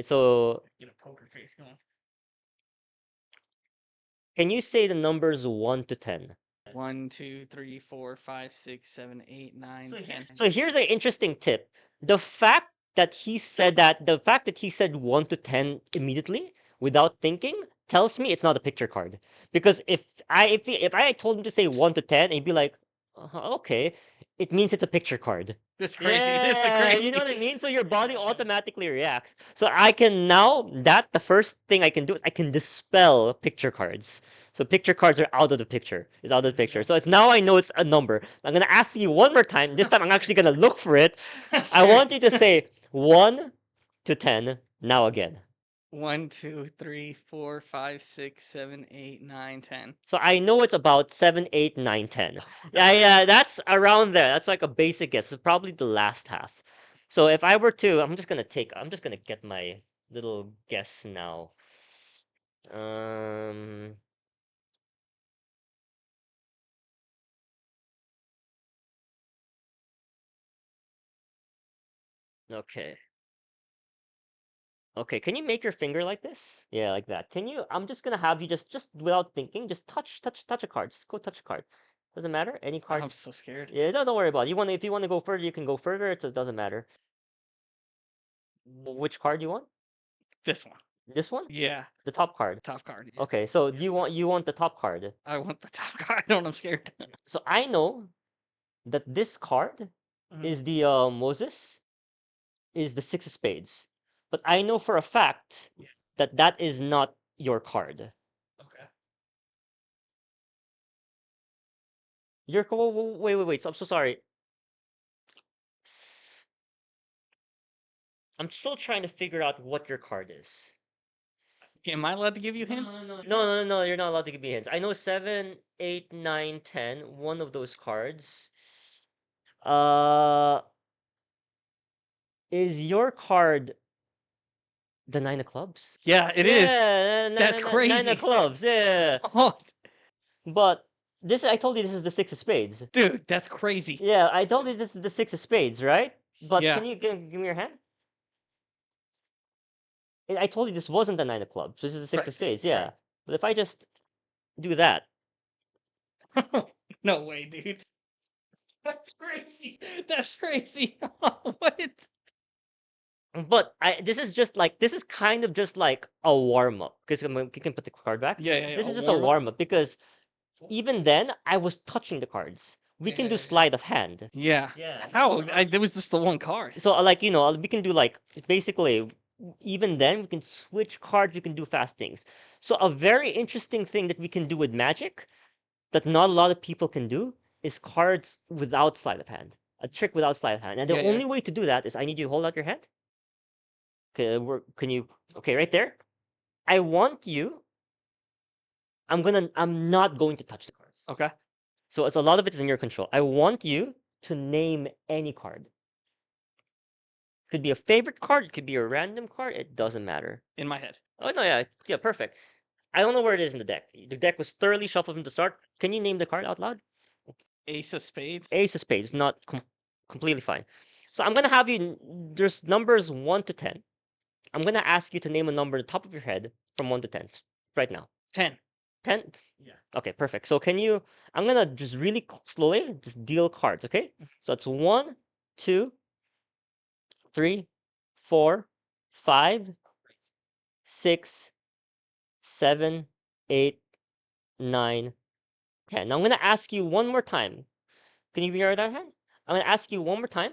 Get a poker face going. Can you say the numbers 1 to 10? 1, 2, 3, 4, 5, 6, 7, 8, 9, 10. So here's an interesting tip. The fact that he said that, the fact that he said 1 to 10 immediately without thinking tells me it's not a picture card. Because if I told him to say 1 to 10, he'd be like, okay, it means it's a picture card. This crazy. This is crazy. You know what I mean? So your body automatically reacts. So I can now, the first thing I can do is I can dispel picture cards. So picture cards are out of the picture. It's out of the picture. So it's now I know it's a number. I'm gonna ask you one more time. This time I'm actually gonna look for it. I want you to say 1 to 10 now again. 1, 2, 3, 4, 5, 6, 7, 8, 9, 10. So I know it's about 7, 8, 9, 10. Yeah, that's around there. That's like a basic guess. It's probably the last half. So if I were to, I'm just gonna get my little guess now. Um, okay. Okay, can you make your finger like this? Yeah, like that. Can you? I'm just gonna have you just without thinking, just touch a card. Just go touch a card. Doesn't matter. Any card. I'm so scared. Yeah, don't worry about it. If you want to go further, you can go further. It doesn't matter. Which card you want? This one. This one? Yeah. The top card. Top card. Yeah. Okay, so do you want the top card? I want the top card. I don't. I'm scared. So I know that this card Mhm. is the Moses is the six of spades, but I know for a fact that that is not your card. Okay. Wait. So I'm so sorry. I'm still trying to figure out what your card is. Am I allowed to give you hints? No. You're not allowed to give me hints. I know 7, 8, 9, 10. One of those cards. Uh, is your card the nine of clubs? Yeah, it is. Yeah, That's nine crazy. of clubs. Yeah, Oh, but this I told you this is the six of spades. dude, that's crazy. Yeah, I told you this is the six of spades, right? But Yeah. can you give me your hand? I told you this wasn't the nine of clubs. This is the six Right, of spades. Yeah, right. but if I just do that, No way, dude. That's crazy. That's crazy. What? but this is just like this is kind of just like a warm up because you can put the card back. Yeah. This A is just a warm-up? warm up because even then I was touching the cards. We can do sleight of hand. Yeah. Yeah. How? There was just the one card. So like we can do like basically even then we can switch cards. We can do fast things. So a very interesting thing that we can do with Magic that not a lot of people can do is cards without sleight of hand. A trick without sleight of hand. And the Yeah. only way to do that is I need you to hold out your hand. Okay, can you? Okay, right there. I want you. I'm not going to touch the cards. Okay. So it's a lot of it is in your control. I want you to name any card. Could be a favorite card. It could be a random card. It doesn't matter. In my head. Oh no, yeah, perfect. I don't know where it is in the deck. The deck was thoroughly shuffled from the start. Can you name the card out loud? Ace of spades. Ace of spades, not completely fine. So I'm gonna have you. There's numbers 1 to 10. I'm gonna ask you to name a number at the top of your head from 1 to 10 right now. 10. 10? Yeah. Okay, perfect. So can you? I'm gonna just really slowly just deal cards. Okay. So it's 1, 2, 3, 4, 5, 6, 7, 8, 9, 10. Now I'm gonna ask you one more time. Can you give me your right hand? I'm gonna ask you one more time.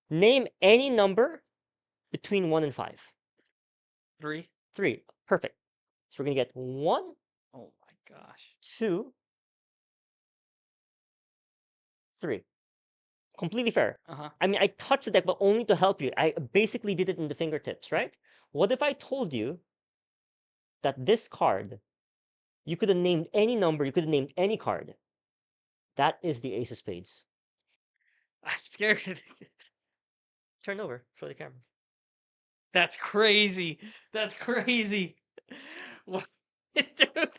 Name any number between 1 and 5. 3. 3. Perfect. So we're gonna get 1, Oh my gosh. 2, 3. Completely fair. Uh-huh. I mean, I touched the deck, but only to help you. I basically did it in the fingertips, right? What if I told you that this card, you could have named any number, you could have named any card. That is the Ace of Spades. I'm scared. Turn over, show the camera. That's crazy. That's crazy. What? Dude.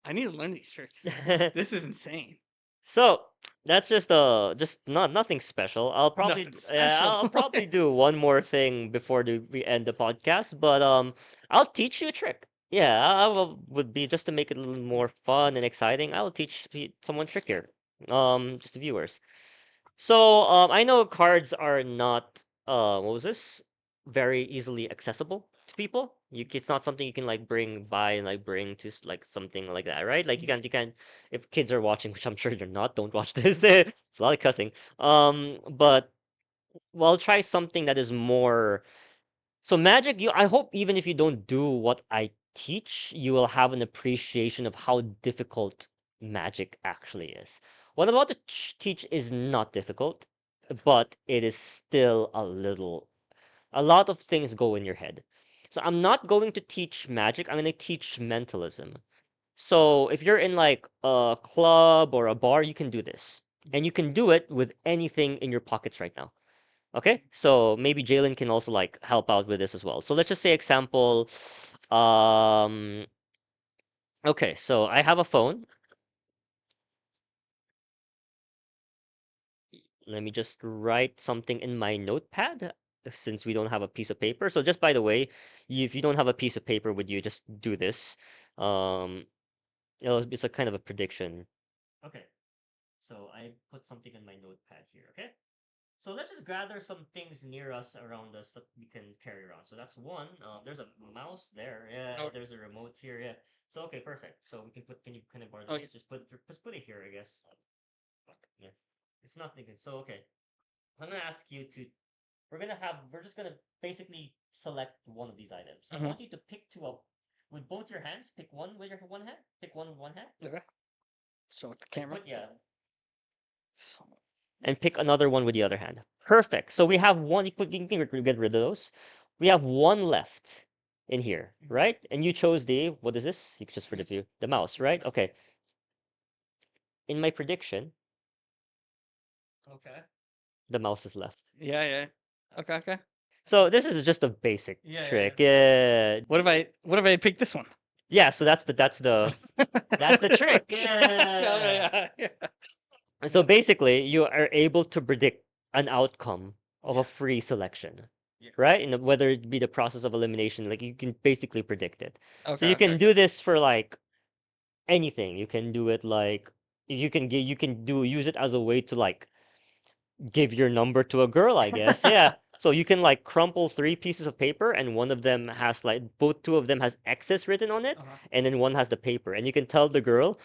I need to learn these tricks. This is insane. So that's just not nothing special. I'll probably Nothing yeah, special. I'll probably do one more thing before we end the podcast, but I'll teach you a trick. Yeah, would be just to make it a little more fun and exciting. I'll teach someone trick here. Just the viewers. So I know cards are not what was this? Very easily accessible to people. It's not something you can like bring by and like bring to like something like that, right? Like you can if kids are watching, which I'm sure they're not, don't watch this. It's a lot of cussing. But well, try something that is more so magic, I hope even if you don't do what I teach, you will have an appreciation of how difficult magic actually is. What I'm about to teach is not difficult, but it is still a lot of things go in your head. So I'm not going to teach magic, I'm going to teach mentalism. So if you're in like a club or a bar, you can do this. And you can do it with anything in your pockets right now. Okay, so maybe Jalen can also like help out with this as well. So let's just say example, um, okay, so I have a phone. Let me just write something in my notepad since we don't have a piece of paper. So just by the way, if you don't have a piece of paper with you, just do this. Um, it's a kind of a prediction. Okay, so I put something in my notepad here. Okay. So let's just gather some things near us, around us that we can carry around. So that's one. There's a mouse there. Yeah, Oh. there's a remote here. Yeah. So okay, perfect. So we can put. Can you kind of borrow Oh, this? Just put it here, I guess. Yeah. It's not thinking. So okay. So I'm gonna ask you to. We're just gonna basically select one of these items. I want you to pick two up with both your hands. Pick one with your one hand. Pick one with one hand. Okay. Show it the camera. Yeah. So, And pick another one with the other hand. Perfect. So we have one. You can get rid of those. We have one left in here, right? And you chose the what is this? You just for the view, the mouse, right? Okay. In my prediction, okay. the mouse is left. Yeah, yeah. Okay, okay. So this is just a basic Yeah, trick. yeah. Yeah. What if I pick this one? Yeah. So that's the that's the trick. Yeah. Yeah. So basically, you are able to predict an outcome of a free selection, Yeah. right? And whether it be the process of elimination, like you can basically predict it. So Okay, you okay, can do this for like anything. You can do it like you can use it as a way to like give your number to a girl, I guess. Yeah. So you can like crumple three pieces of paper and one of them has like both two of them has X's written on it, and then one has the paper. And you can tell the girl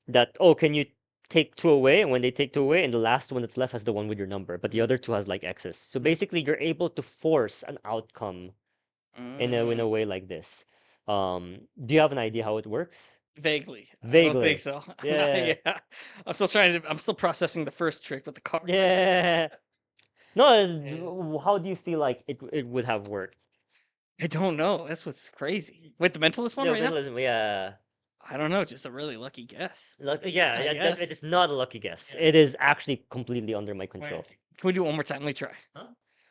that, oh, can you take two away? And when they take two away, and the last one that's left has the one with your number, but the other two has like X's. So basically you're able to force an outcome in a way like this. Do you have an idea how it works? Vaguely. I don't Vaguely. think so. Yeah. Yeah. I'm still processing the first trick with the card. Yeah. No, how do you feel like it would have worked? I don't know. That's what's crazy. With the mentalist one No, right now? mentalism, yeah. I don't know, just a really lucky guess. Yeah, I yeah, guess. it is not a lucky guess. It is actually completely under my control. Can we do it one more time? Let me try. Huh?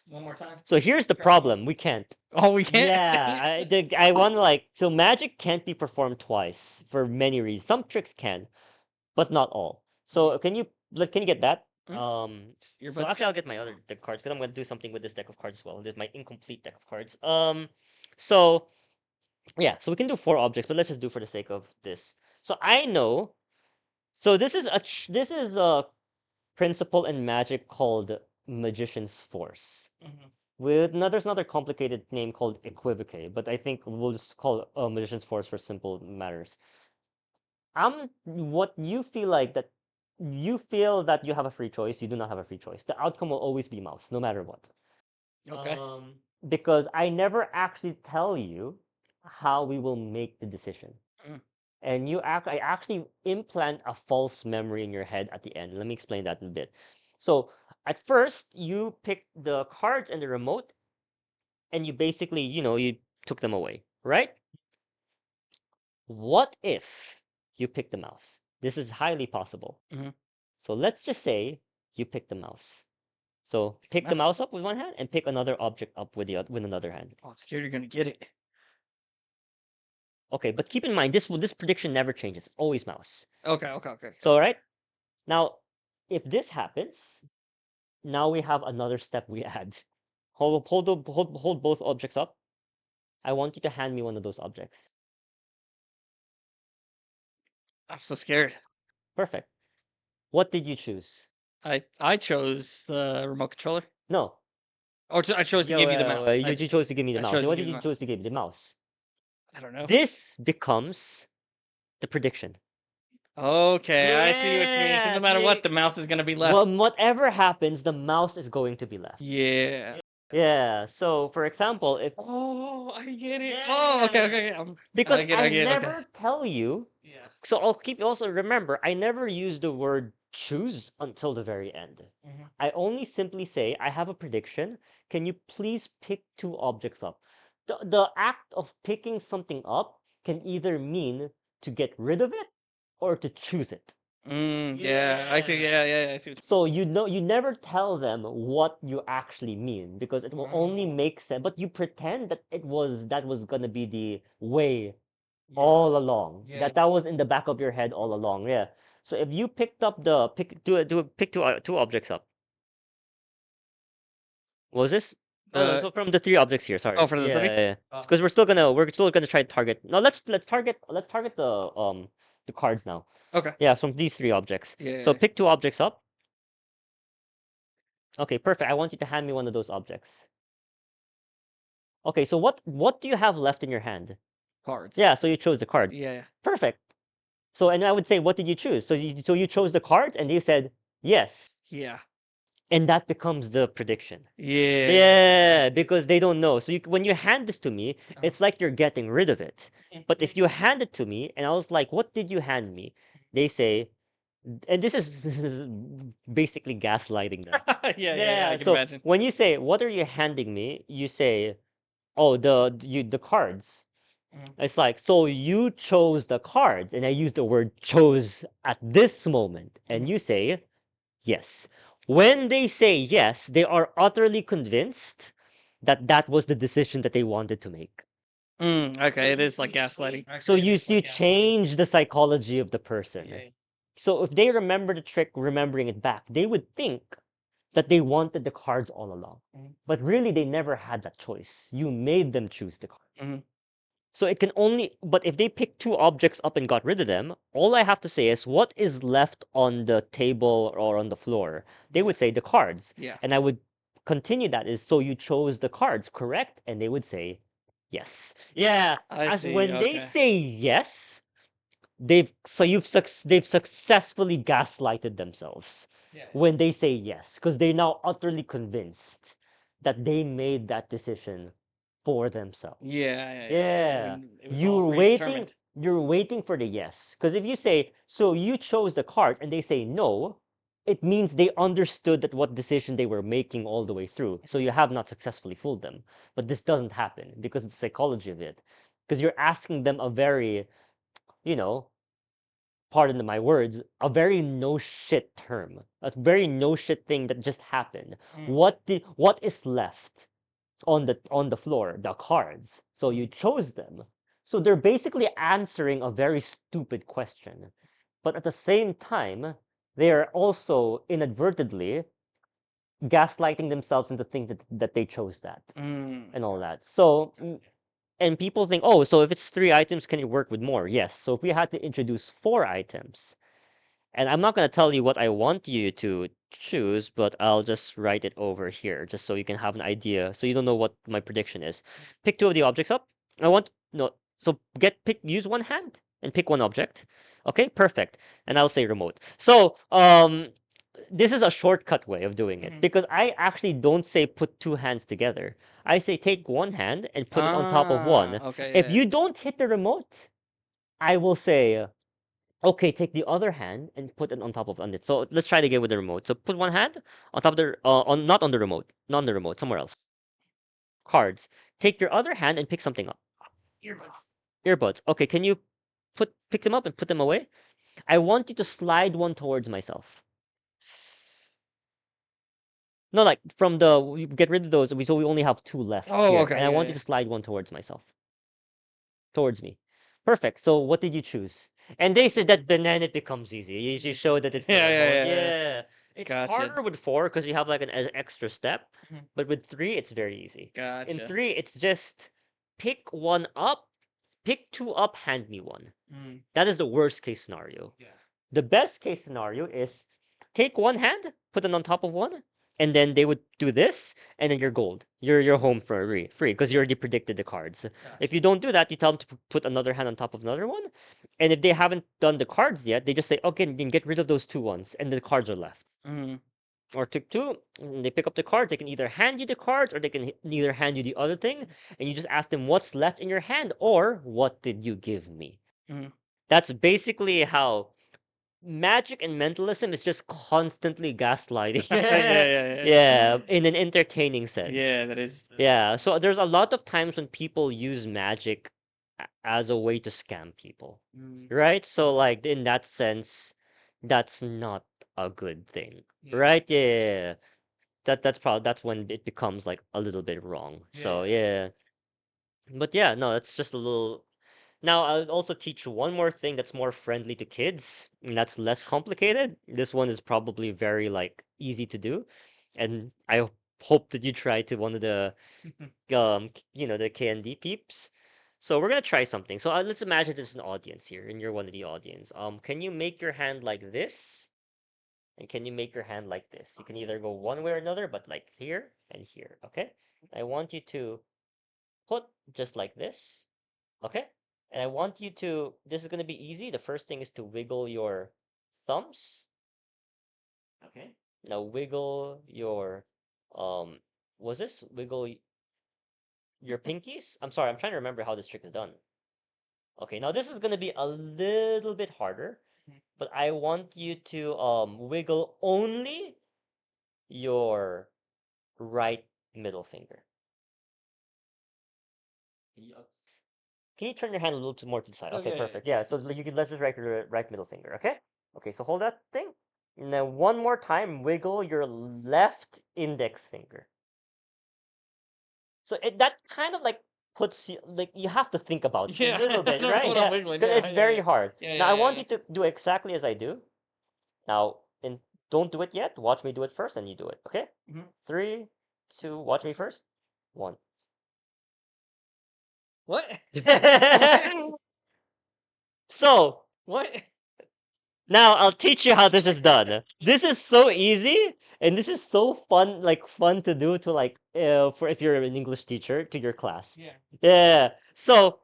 One more time? So here's the problem. We can't. Oh, we can't? Yeah, I want to like so magic can't be performed twice for many reasons. Some tricks can, but not all. So can you get that? So actually I'll get my other deck of cards because I'm gonna do something with this deck of cards as well. This is my incomplete deck of cards. So yeah, so we can do four objects, but let's just do for the sake of this. So I know. So this is a principle in magic called Magician's Force. There's another complicated name called equivocate, but I think we'll just call it Magician's Force for simple matters. what you feel like that you feel that you have a free choice, you do not have a free choice. The outcome will always be mouse, no matter what. Okay. Because I never actually tell you how we will make the decision. Mm. And I actually implant a false memory in your head at the end. Let me explain that in a bit. So at first, you pick the cards and the remote, and you basically, you took them away, right? What if you pick the mouse? This is highly possible. Mhm. So let's just say you pick the mouse. So pick the mouse up with one hand and pick another object up with with another hand. Oh, I'm scared you're gonna get it. Okay, but keep in mind this prediction never changes. It's always mouse. Okay. So right now, if this happens, now we have another step we add. Hold both objects up. I want you to hand me one of those objects. I'm so scared. Perfect. What did you choose? I chose the remote controller. No. Or I chose to give you the mouse. You chose to give me the I mouse. chose to What give did you the you mouse. choose to give me? The mouse. I don't know. This becomes the prediction. Okay, I see what you mean. Because Yeah, no matter see? what, the mouse is gonna be left. Well, whatever happens, the mouse is going to be left. Yeah. Yeah. So, for example, if Oh, I get it. Yeah, Oh, yeah, okay. because I get I it. Okay. never tell you. Yeah. So I'll keep also remember, I never use the word choose until the very end. Mhm. I only simply say, I have a prediction. Can you please pick two objects up? The act of picking something up can either mean to get rid of it or to choose it. Yeah. I see. Yeah. I see. What So you never tell them what you actually mean because it will only make sense. But you pretend that that was gonna be the way all along. Yeah. That was in the back of your head all along. Yeah. So if you picked up pick two objects up. What was this? Oh no, Uh, so from the three objects here, sorry. oh, for the Yeah, three. yeah. Because we're still gonna try to target. No, let's target the cards now. Okay. Yeah, from these three objects. So Yeah. pick two objects up. Okay, perfect. I want you to hand me one of those objects. Okay, so what do you have left in your hand? Cards. Yeah, so you chose the card. Yeah. Perfect. So and I would say, what did you choose? So you chose the cards, and you said yes, Yeah. and that becomes the prediction. Yeah. Yeah, because they don't know. So when you hand this to me, it's like you're getting rid of it. But if you hand it to me, and I was like, "What did you hand me?" They say, and this is basically gaslighting them. Yeah. I can So imagine. when you say, "What are you handing me?" You say, "Oh, the cards." It's like, so you chose the cards, and I use the word chose at this moment, and you say yes. When they say yes, they are utterly convinced that that was the decision that they wanted to make. Okay, it is like gaslighting. So you change the psychology of the person. So if they remember the trick, remembering it back, they would think that they wanted the cards all along. But really, they never had that choice. You made them choose the cards. So it can only, but if they pick two objects up and got rid of them, all I have to say is what is left on the table or on the floor. They would say the cards. Yeah. And I would continue that is, so you chose the cards, correct? And they would say yes. Yeah. I As see. when they Okay. say yes, they've successfully gaslighted themselves when they say yes, because they're now utterly convinced that they made that decision for themselves. Yeah. When it was all predetermined. You're waiting for the yes. Because if you say, so you chose the cards, and they say no, it means they understood that what decision they were making all the way through. So you have not successfully fooled them. But this doesn't happen because of the psychology of it. Because you're asking them a very, you know, pardon my words, a very no shit term. A very no shit thing that just happened. What is left on the floor? The cards. So you chose them. So they're basically answering a very stupid question. But at the same time, they are also inadvertently gaslighting themselves into thinking that they chose that and all that. So and people think, oh, so if it's three items, can it work with more? Yes. So if we had to introduce four items, and I'm not going to tell you what I want you to choose, but I'll just write it over here just so you can have an idea. So you don't know what my prediction is. Pick two of the objects up. I want no. So use one hand and pick one object. Okay, perfect. And I'll say remote. So, this is a shortcut way of doing it because I actually don't say put two hands together. I say take one hand and put it on top of one. Okay. If Yeah. you don't hit the remote, I will say, okay, take the other hand and put it on top of it. So let's try it again with the remote. So put one hand on top of the on not on the remote, not on the remote, somewhere else. Cards. Take your other hand and pick something up. Earbuds. Earbuds. Okay, can you pick them up and put them away? I want you to slide one towards myself. No, like from we get rid of those. So we only have two left Oh, here, okay. and I Yeah, want you yeah. to slide one towards myself, towards me. Perfect. So what did you choose? And they said that then it becomes easy. You just show that it's the Yeah, yeah, remote. yeah. Yeah, it's Gotcha. harder with four because you have like an extra step, Mhm. but with three it's very easy. In Gotcha. three, it's just pick one up, pick two up, hand me one. Mm. That is the worst case scenario. Yeah. The best case scenario is take one hand, put it on top of one, and then they would do this, and then you're gold. You're home for free because you already predicted the cards. Gotcha. If you don't do that, you tell them to put another hand on top of another one, and if they haven't done the cards yet, they just say, okay, then get rid of those two ones, and the cards are left. Mm. Or took two, and they pick up the cards. They can either hand you the cards, or they can either hand you the other thing, and you just ask them what's left in your hand, or what did you give me. Mm. That's basically how magic and mentalism is just constantly gaslighting. Yeah. Yeah, in an entertaining sense. Yeah, that is. Yeah, so there's a lot of times when people use magic as a way to scam people, Mm. right? So like in that sense, that's not a good thing, Yeah. right? Yeah. That's when it becomes like a little bit wrong. So yeah. But yeah, no, that's just a little. Now, I'll also teach you one more thing that's more friendly to kids, and that's less complicated. This one is probably very like easy to do, and I hope that you try to one of the the KND peeps. So we're gonna try something. So let's imagine there's an audience here, and you're one of the audience. Can you make your hand like this? And can you make your hand like this? You can either go one way or another, but like here and here. Okay. I want you to put just like this. Okay? And I want you to, this is going to be easy. The first thing is to wiggle your thumbs. Okay? Now wiggle your, was this? Wiggle your pinkies? I'm sorry, I'm trying to remember how this trick is done. Okay, now this is going to be a little bit harder, but I want you to wiggle only your right middle finger. Can you turn your hand a little more to the side? Okay, Okay. perfect. Yeah, so you can let's just right middle finger. Okay. Okay, so hold that thing. And then one more time, wiggle your left index finger. So that kind of like puts you like you have to think about it Yeah, a little I bit, don't know right? what I'm Yeah, wiggling. 'cause Yeah, it's very hard. Yeah, Now I yeah, want yeah. you to do exactly as I do. Now, and don't do it yet. Watch me do it first, and you do it. Okay? Mhm. 3, 2. Watch me first. 1. What? So What? now I'll teach you how this is done. This is so easy, and this is so fun to do to like for if you're an English teacher to your class. Yeah. Yeah. So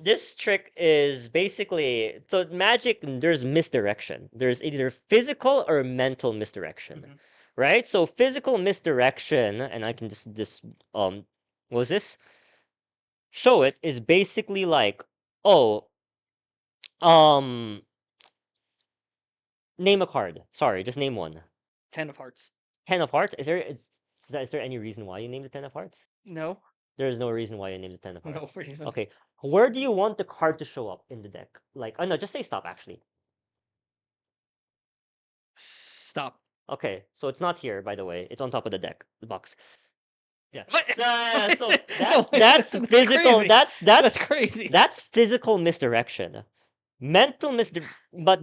this trick is basically so magic. There's misdirection. There's either physical or mental misdirection, right? So physical misdirection, and I can just what was this? Show it is basically like oh um name a card. Sorry, just name one. 10 of hearts. 10 of hearts? Is there any reason why you named it 10 of hearts? No. There is no reason why you named it 10 of hearts. No reason. Okay. Where do you want the card to show up in the deck? Like, oh no, just say stop actually. Stop. Okay, so it's not here, by the way. It's on top of the deck, the box. Yeah. What? So that's physical. Crazy. That's crazy. That's physical misdirection. But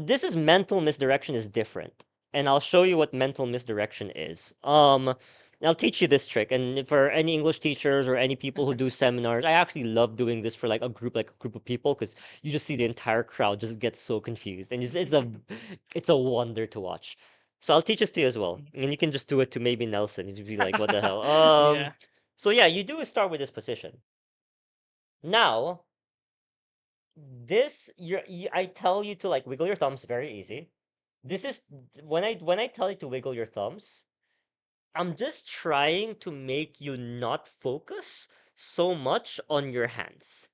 this is mental misdirection is different, and I'll show you what mental misdirection is. I'll teach you this trick, and for any English teachers or any people who do seminars, I actually love doing this for like a group of people because you just see the entire crowd just get so confused, and it's a wonder to watch. So I'll teach this to you as well, and you can just do it to maybe Nelson. You'd be like, "What the hell?" Yeah. So yeah, you do start with this position. Now This I tell you to like wiggle your thumbs, very easy. This is when I tell you to wiggle your thumbs, I'm just trying to make you not focus so much on your hands.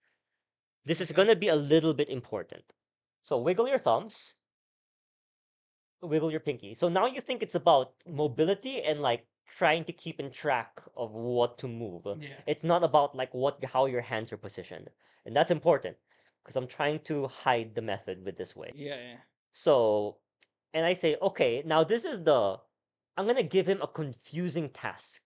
This is Okay. gonna be a little bit important. So wiggle your thumbs, wiggle your pinky. So now you think it's about mobility and like trying to keep in track of what to move. Yeah. It's not about like how your hands are positioned. And that's important because I'm trying to hide the method with this way. Yeah, yeah. So, and I say, okay, now this is I'm gonna give him a confusing task.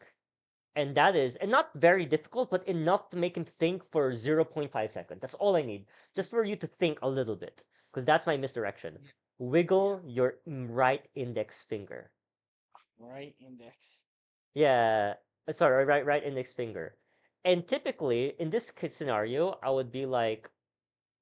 And that is, and not very difficult, but enough to make him think for 0.5 seconds. That's all I need. Just for you to think a little bit. Because that's my misdirection. Wiggle your right index finger. Right index. Yeah, sorry, right index finger. And typically, in this scenario, I would be like,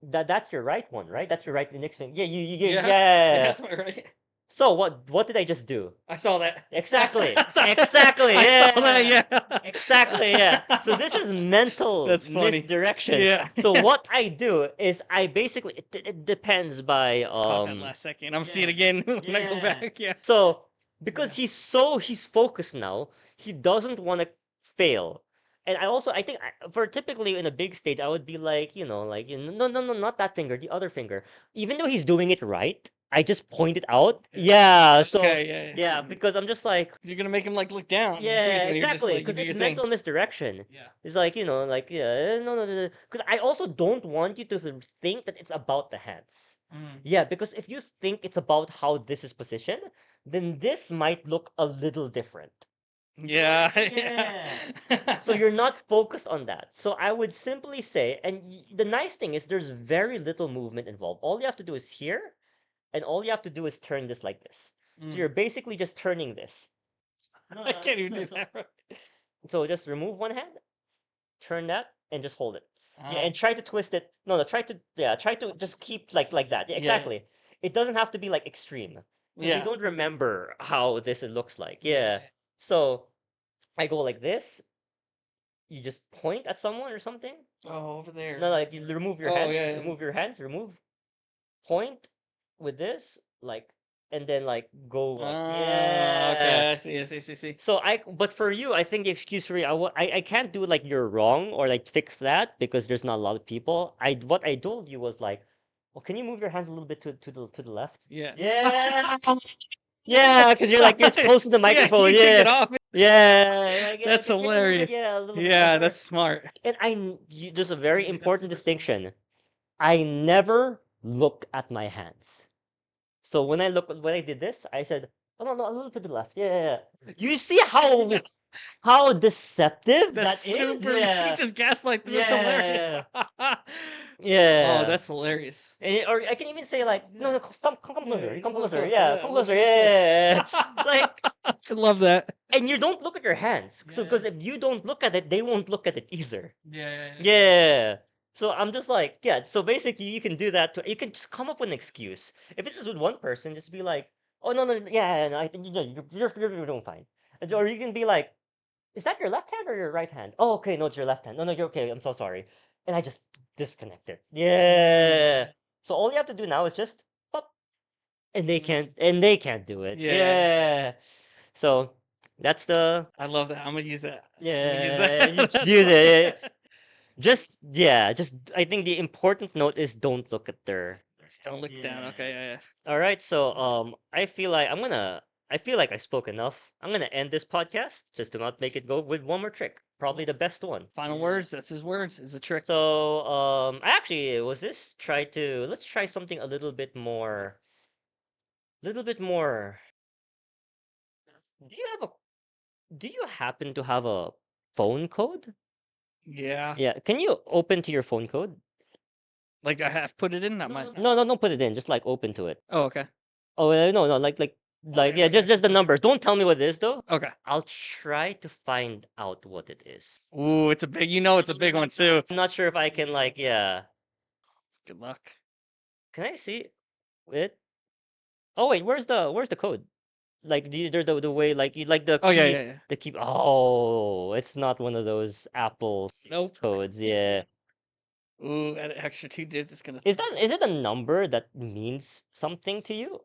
that's your right one, right? That's your right index finger. Yeah, Yeah. yeah. That's my right. So what did I just do? I saw that. Exactly. I saw Exactly. I saw that, Yeah. yeah. Exactly. Yeah. So this is mental That's funny. misdirection. Yeah. So what I do is I basically it depends by Caught that last second. I'm see it again when I go back. Yeah. So because Yeah. he's focused now, he doesn't want to fail. And I think for typically in a big stage, I would be like, like, no, not that finger, the other finger. Even though he's doing it right, I just point it out. Yeah. So Okay, yeah. yeah, because I'm just like, You're gonna make him like look down. yeah, Basically, you're just exactly, like you because do it's your thing. mental misdirection. Yeah. It's like, like, yeah, no. Because I also don't want you to think that it's about the hands. Yeah, because if you think it's about how this is positioned, then this might look a little different. Yeah. Yeah. So you're not focused on that. So I would simply say, and the nice thing is there's very little movement involved. All you have to do is here, and all you have to do is turn this like this. So you're basically just turning this. I can't even do that. Right. So just remove one hand, turn that, and just hold it. Yeah, and try to twist it. No, try to just keep like that. Yeah, Yeah. exactly. It doesn't have to be like extreme. Because Yeah. they don't remember how this it looks like. Yeah. So I go like this. You just point at someone or something. Oh, over there. No, like you remove your Oh, hands. yeah, yeah. Remove your hands. Remove. Point with this, like, and then like go like yeah. Okay, I see. So but for you, I think the excuse for you, I can't do like you're wrong or like fix that because there's not a lot of people. What I told you was like, well, can you move your hands a little bit to the left? Yeah. Yeah. Yeah, because you're close to the microphone. you Yeah, took it off. yeah. Like, That's can you move it, hilarious. yeah, a little bit Yeah, closer? that's smart. And there's a very important distinction. I never look at my hands. So when I did this, I said, "Oh no, a little bit to the left." Yeah. You see how deceptive That's that is? super. Yeah. You just gaslight them. That's hilarious. Yeah. Oh, that's hilarious. Or I can even say like, no, come closer. Come closer. closer, Yeah, yeah, come a little closer. bit Yeah. Like, I love that. and you don't look at your hands. So Yeah. because if you don't look at it, they won't look at it either. Yeah. Yeah. So I'm just like, yeah. So basically, you can do that. You can just come up with an excuse. If it's just with one person, just be like, oh no, yeah, no, I think you're doing fine. Or you can be like, is that your left hand or your right hand? Oh, okay, no, it's your left hand. No, you're okay. I'm so sorry. And I just disconnect it. Yeah. So all you have to do now is just pop, and they can't do it. Yeah. Yeah. So that's the I love that. I'm gonna use that. yeah. You use it. Just I think the important note is don't look at their Don't look down. Okay, yeah. all right, so I feel like I spoke enough. I'm gonna end this podcast just to not make it go with one more trick. Probably the best one. Final words. That's his words. It's a trick. So I actually was this let's try something a little bit more. Do you happen to have a phone code? Yeah. Yeah, can you open to your phone code? Like I have put it in, not mine. No, don't put it in. Just like open to it. Oh, okay. Oh no, yeah, just the numbers. Don't tell me what it is though. Okay. I'll try to find out what it is. Ooh, it's a big. You know, it's a big one too. I'm not sure if I can yeah. Good luck. Can I see it? Oh wait, where's the code? Like the way like you like the Oh key yeah. the key. Oh, it's not one of those Apple Nope. codes. Yeah. Ooh, at an extra 2 digits, it's gonna. Is it a number that means something to you?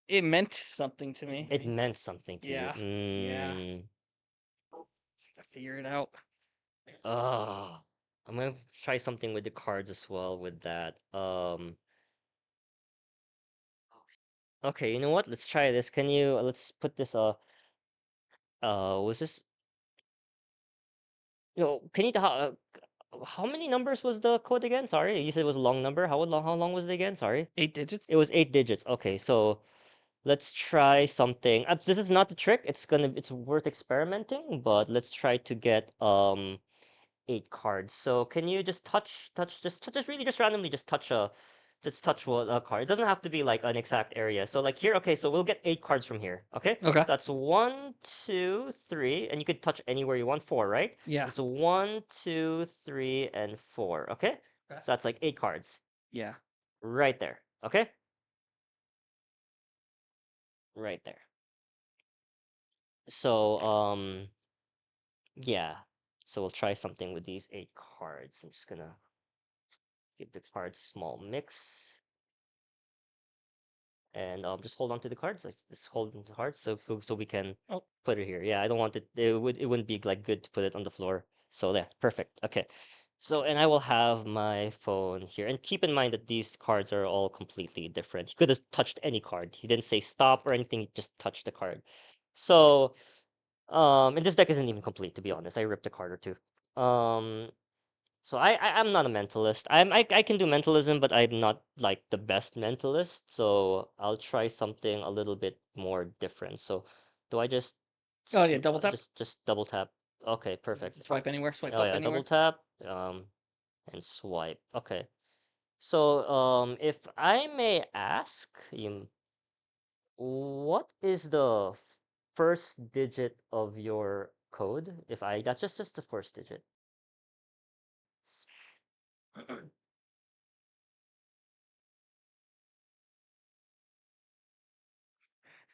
It meant something to me. It meant something to Yeah. you. Yeah. Mm. Gotta figure it out. Ah, I'm gonna try something with the cards as well with that. Okay, you know what? Let's try this. Can you let's put this was this can you how many numbers was the code again? Sorry, you said it was a long number. How long was it again? Sorry. 8 digits. It was 8 digits. Okay, so let's try something. This is not the trick. It's worth experimenting, but let's try to get 8 cards. So can you just just really just randomly just touch a card. It doesn't have to be like an exact area. So like here, okay, so we'll get 8 cards from here. Okay? Okay. So that's 1, 2, 3, and you could touch anywhere you want. 4, right? Yeah. It's 1, 2, 3, and 4. Okay? Okay. So that's like 8 cards. Yeah. Right there. Okay? Right there. So yeah. So we'll try something with these 8 cards. I'm just gonna give the cards a small mix. And just hold on to the cards. Like just hold on to the cards so we can Oh. put it here. Yeah, I don't want it. It wouldn't be like good to put it on the floor. So yeah, perfect. Okay. So and I will have my phone here. And keep in mind that these cards are all completely different. He could have touched any card. He didn't say stop or anything. He just touched the card. So and this deck isn't even complete to be honest. I ripped a card or two. So I'm not a mentalist. I can do mentalism, but I'm not like the best mentalist. So I'll try something a little bit more different. So do I just Oh yeah, double tap. just double tap? Okay, perfect. Swipe anywhere. Swipe Oh up yeah, anywhere. double tap and swipe. Okay. So if I may ask, what is the first digit of your code? If I that's just the first digit.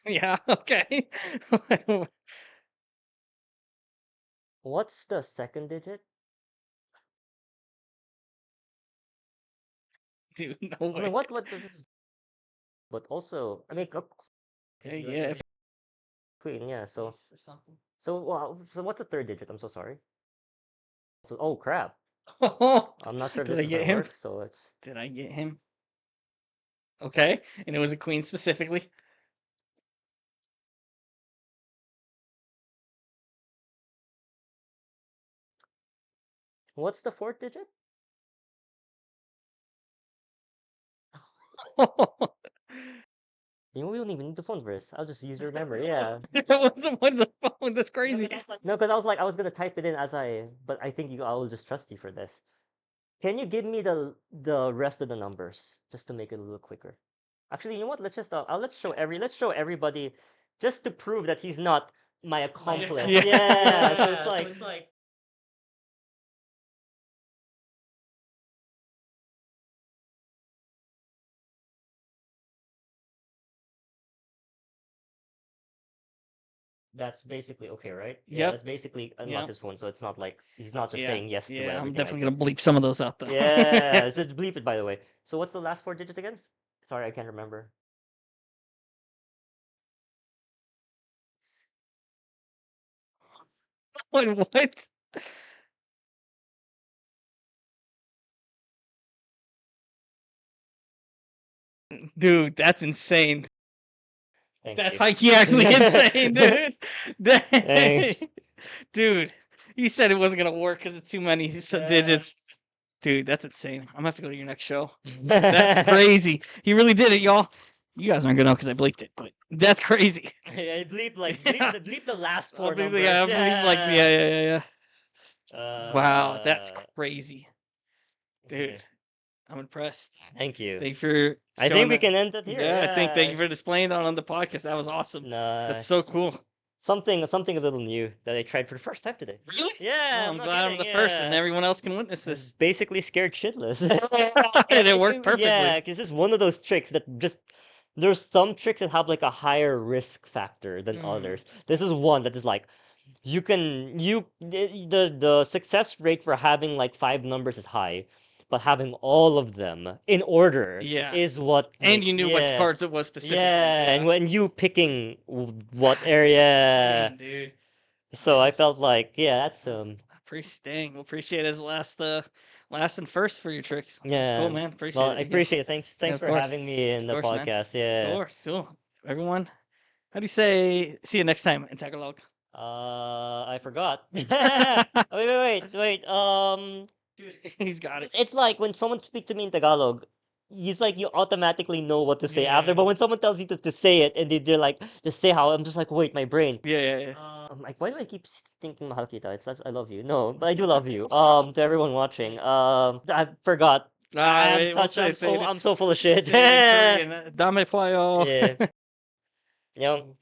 Yeah. Okay. What's the second digit? Dude, no I mean, way. what does but also, I mean, Okay, yeah. queen, yeah. So, Or something. so what's the third digit? I'm so sorry. So, oh crap. I'm not sure if Did this I is get gonna him? work. So it's Did I get him? Okay, and it was a queen specifically. what's the fourth digit? We don't even need the phone verse. I'll just use your memory. Yeah. That wasn't one of the phone. That's crazy. No, because I was gonna type it in but I think I will just trust you for this. Can you give me the rest of the numbers just to make it a little quicker? Actually, you know what? Let's show everybody just to prove that he's not my accomplice. Yeah. Yeah. So it's like that's basically okay, right? Yeah, Yep. that's basically unlock Yep. his phone, so it's not like he's not just Yeah. saying yes to Yeah. I'm everything I definitely say. gonna bleep some of those out though. Yeah, so bleep it by the way. So what's the last 4 digits again? Sorry, I can't remember. What? Dude, that's insane. Thank That's you. high key actually insane, dude. Dang. Thanks. Dude, you said it wasn't gonna work because it's too many digits. Dude, that's insane. I'm gonna have to go to your next show. That's crazy. He really did it, y'all. You guys aren't gonna know because I bleeped it, but that's crazy. I bleep Yeah. bleep the last I four believe, numbers. yeah, I believe like yeah. Wow, that's Uh, crazy, dude. I'm impressed. Thank you. Thank you for I showing think we that. can end it here. Yeah, I think thank Yeah. you for displaying that on the podcast. That was awesome. Nah, That's so cool. something a little new that I tried for the first time today. Really? Yeah, Oh, I'm I'm not glad I'm kidding. the first, and Yeah. everyone else can witness I was this. basically scared shitless. And it worked perfectly. Yeah, because this is one of those tricks that just there's some tricks that have like a higher risk factor than others. This is one that is like the success rate for having like 5 numbers is high, but having all of them in order Yeah. is what And you makes- knew which yeah. cards it was specifically. Yeah, and when you picking what That's area, insane, dude. so I Nice. felt like, yeah, that's Appreciate it as last and first for your tricks. That's yeah. cool, man. Appreciate Well, it. I appreciate it. Thanks, Yeah, thanks of for course. having me in Of the course, man. podcast. Of Yeah. course, cool. Everyone, how do you say see you next time in Tagalog? I forgot. Wait. He's got it. It's like when someone speaks to me in Tagalog, it's like you automatically know what to say after. Yeah. But when someone tells you to say it and they're like, just say how, I'm just like, wait, my brain. Yeah. Like, why do I keep thinking mahal kita? I love you. No, but I do love you. To everyone watching, I forgot. Wait, we'll say it. I'm so full of shit. Say it in Korean. Dame poyo. Yeah. You know,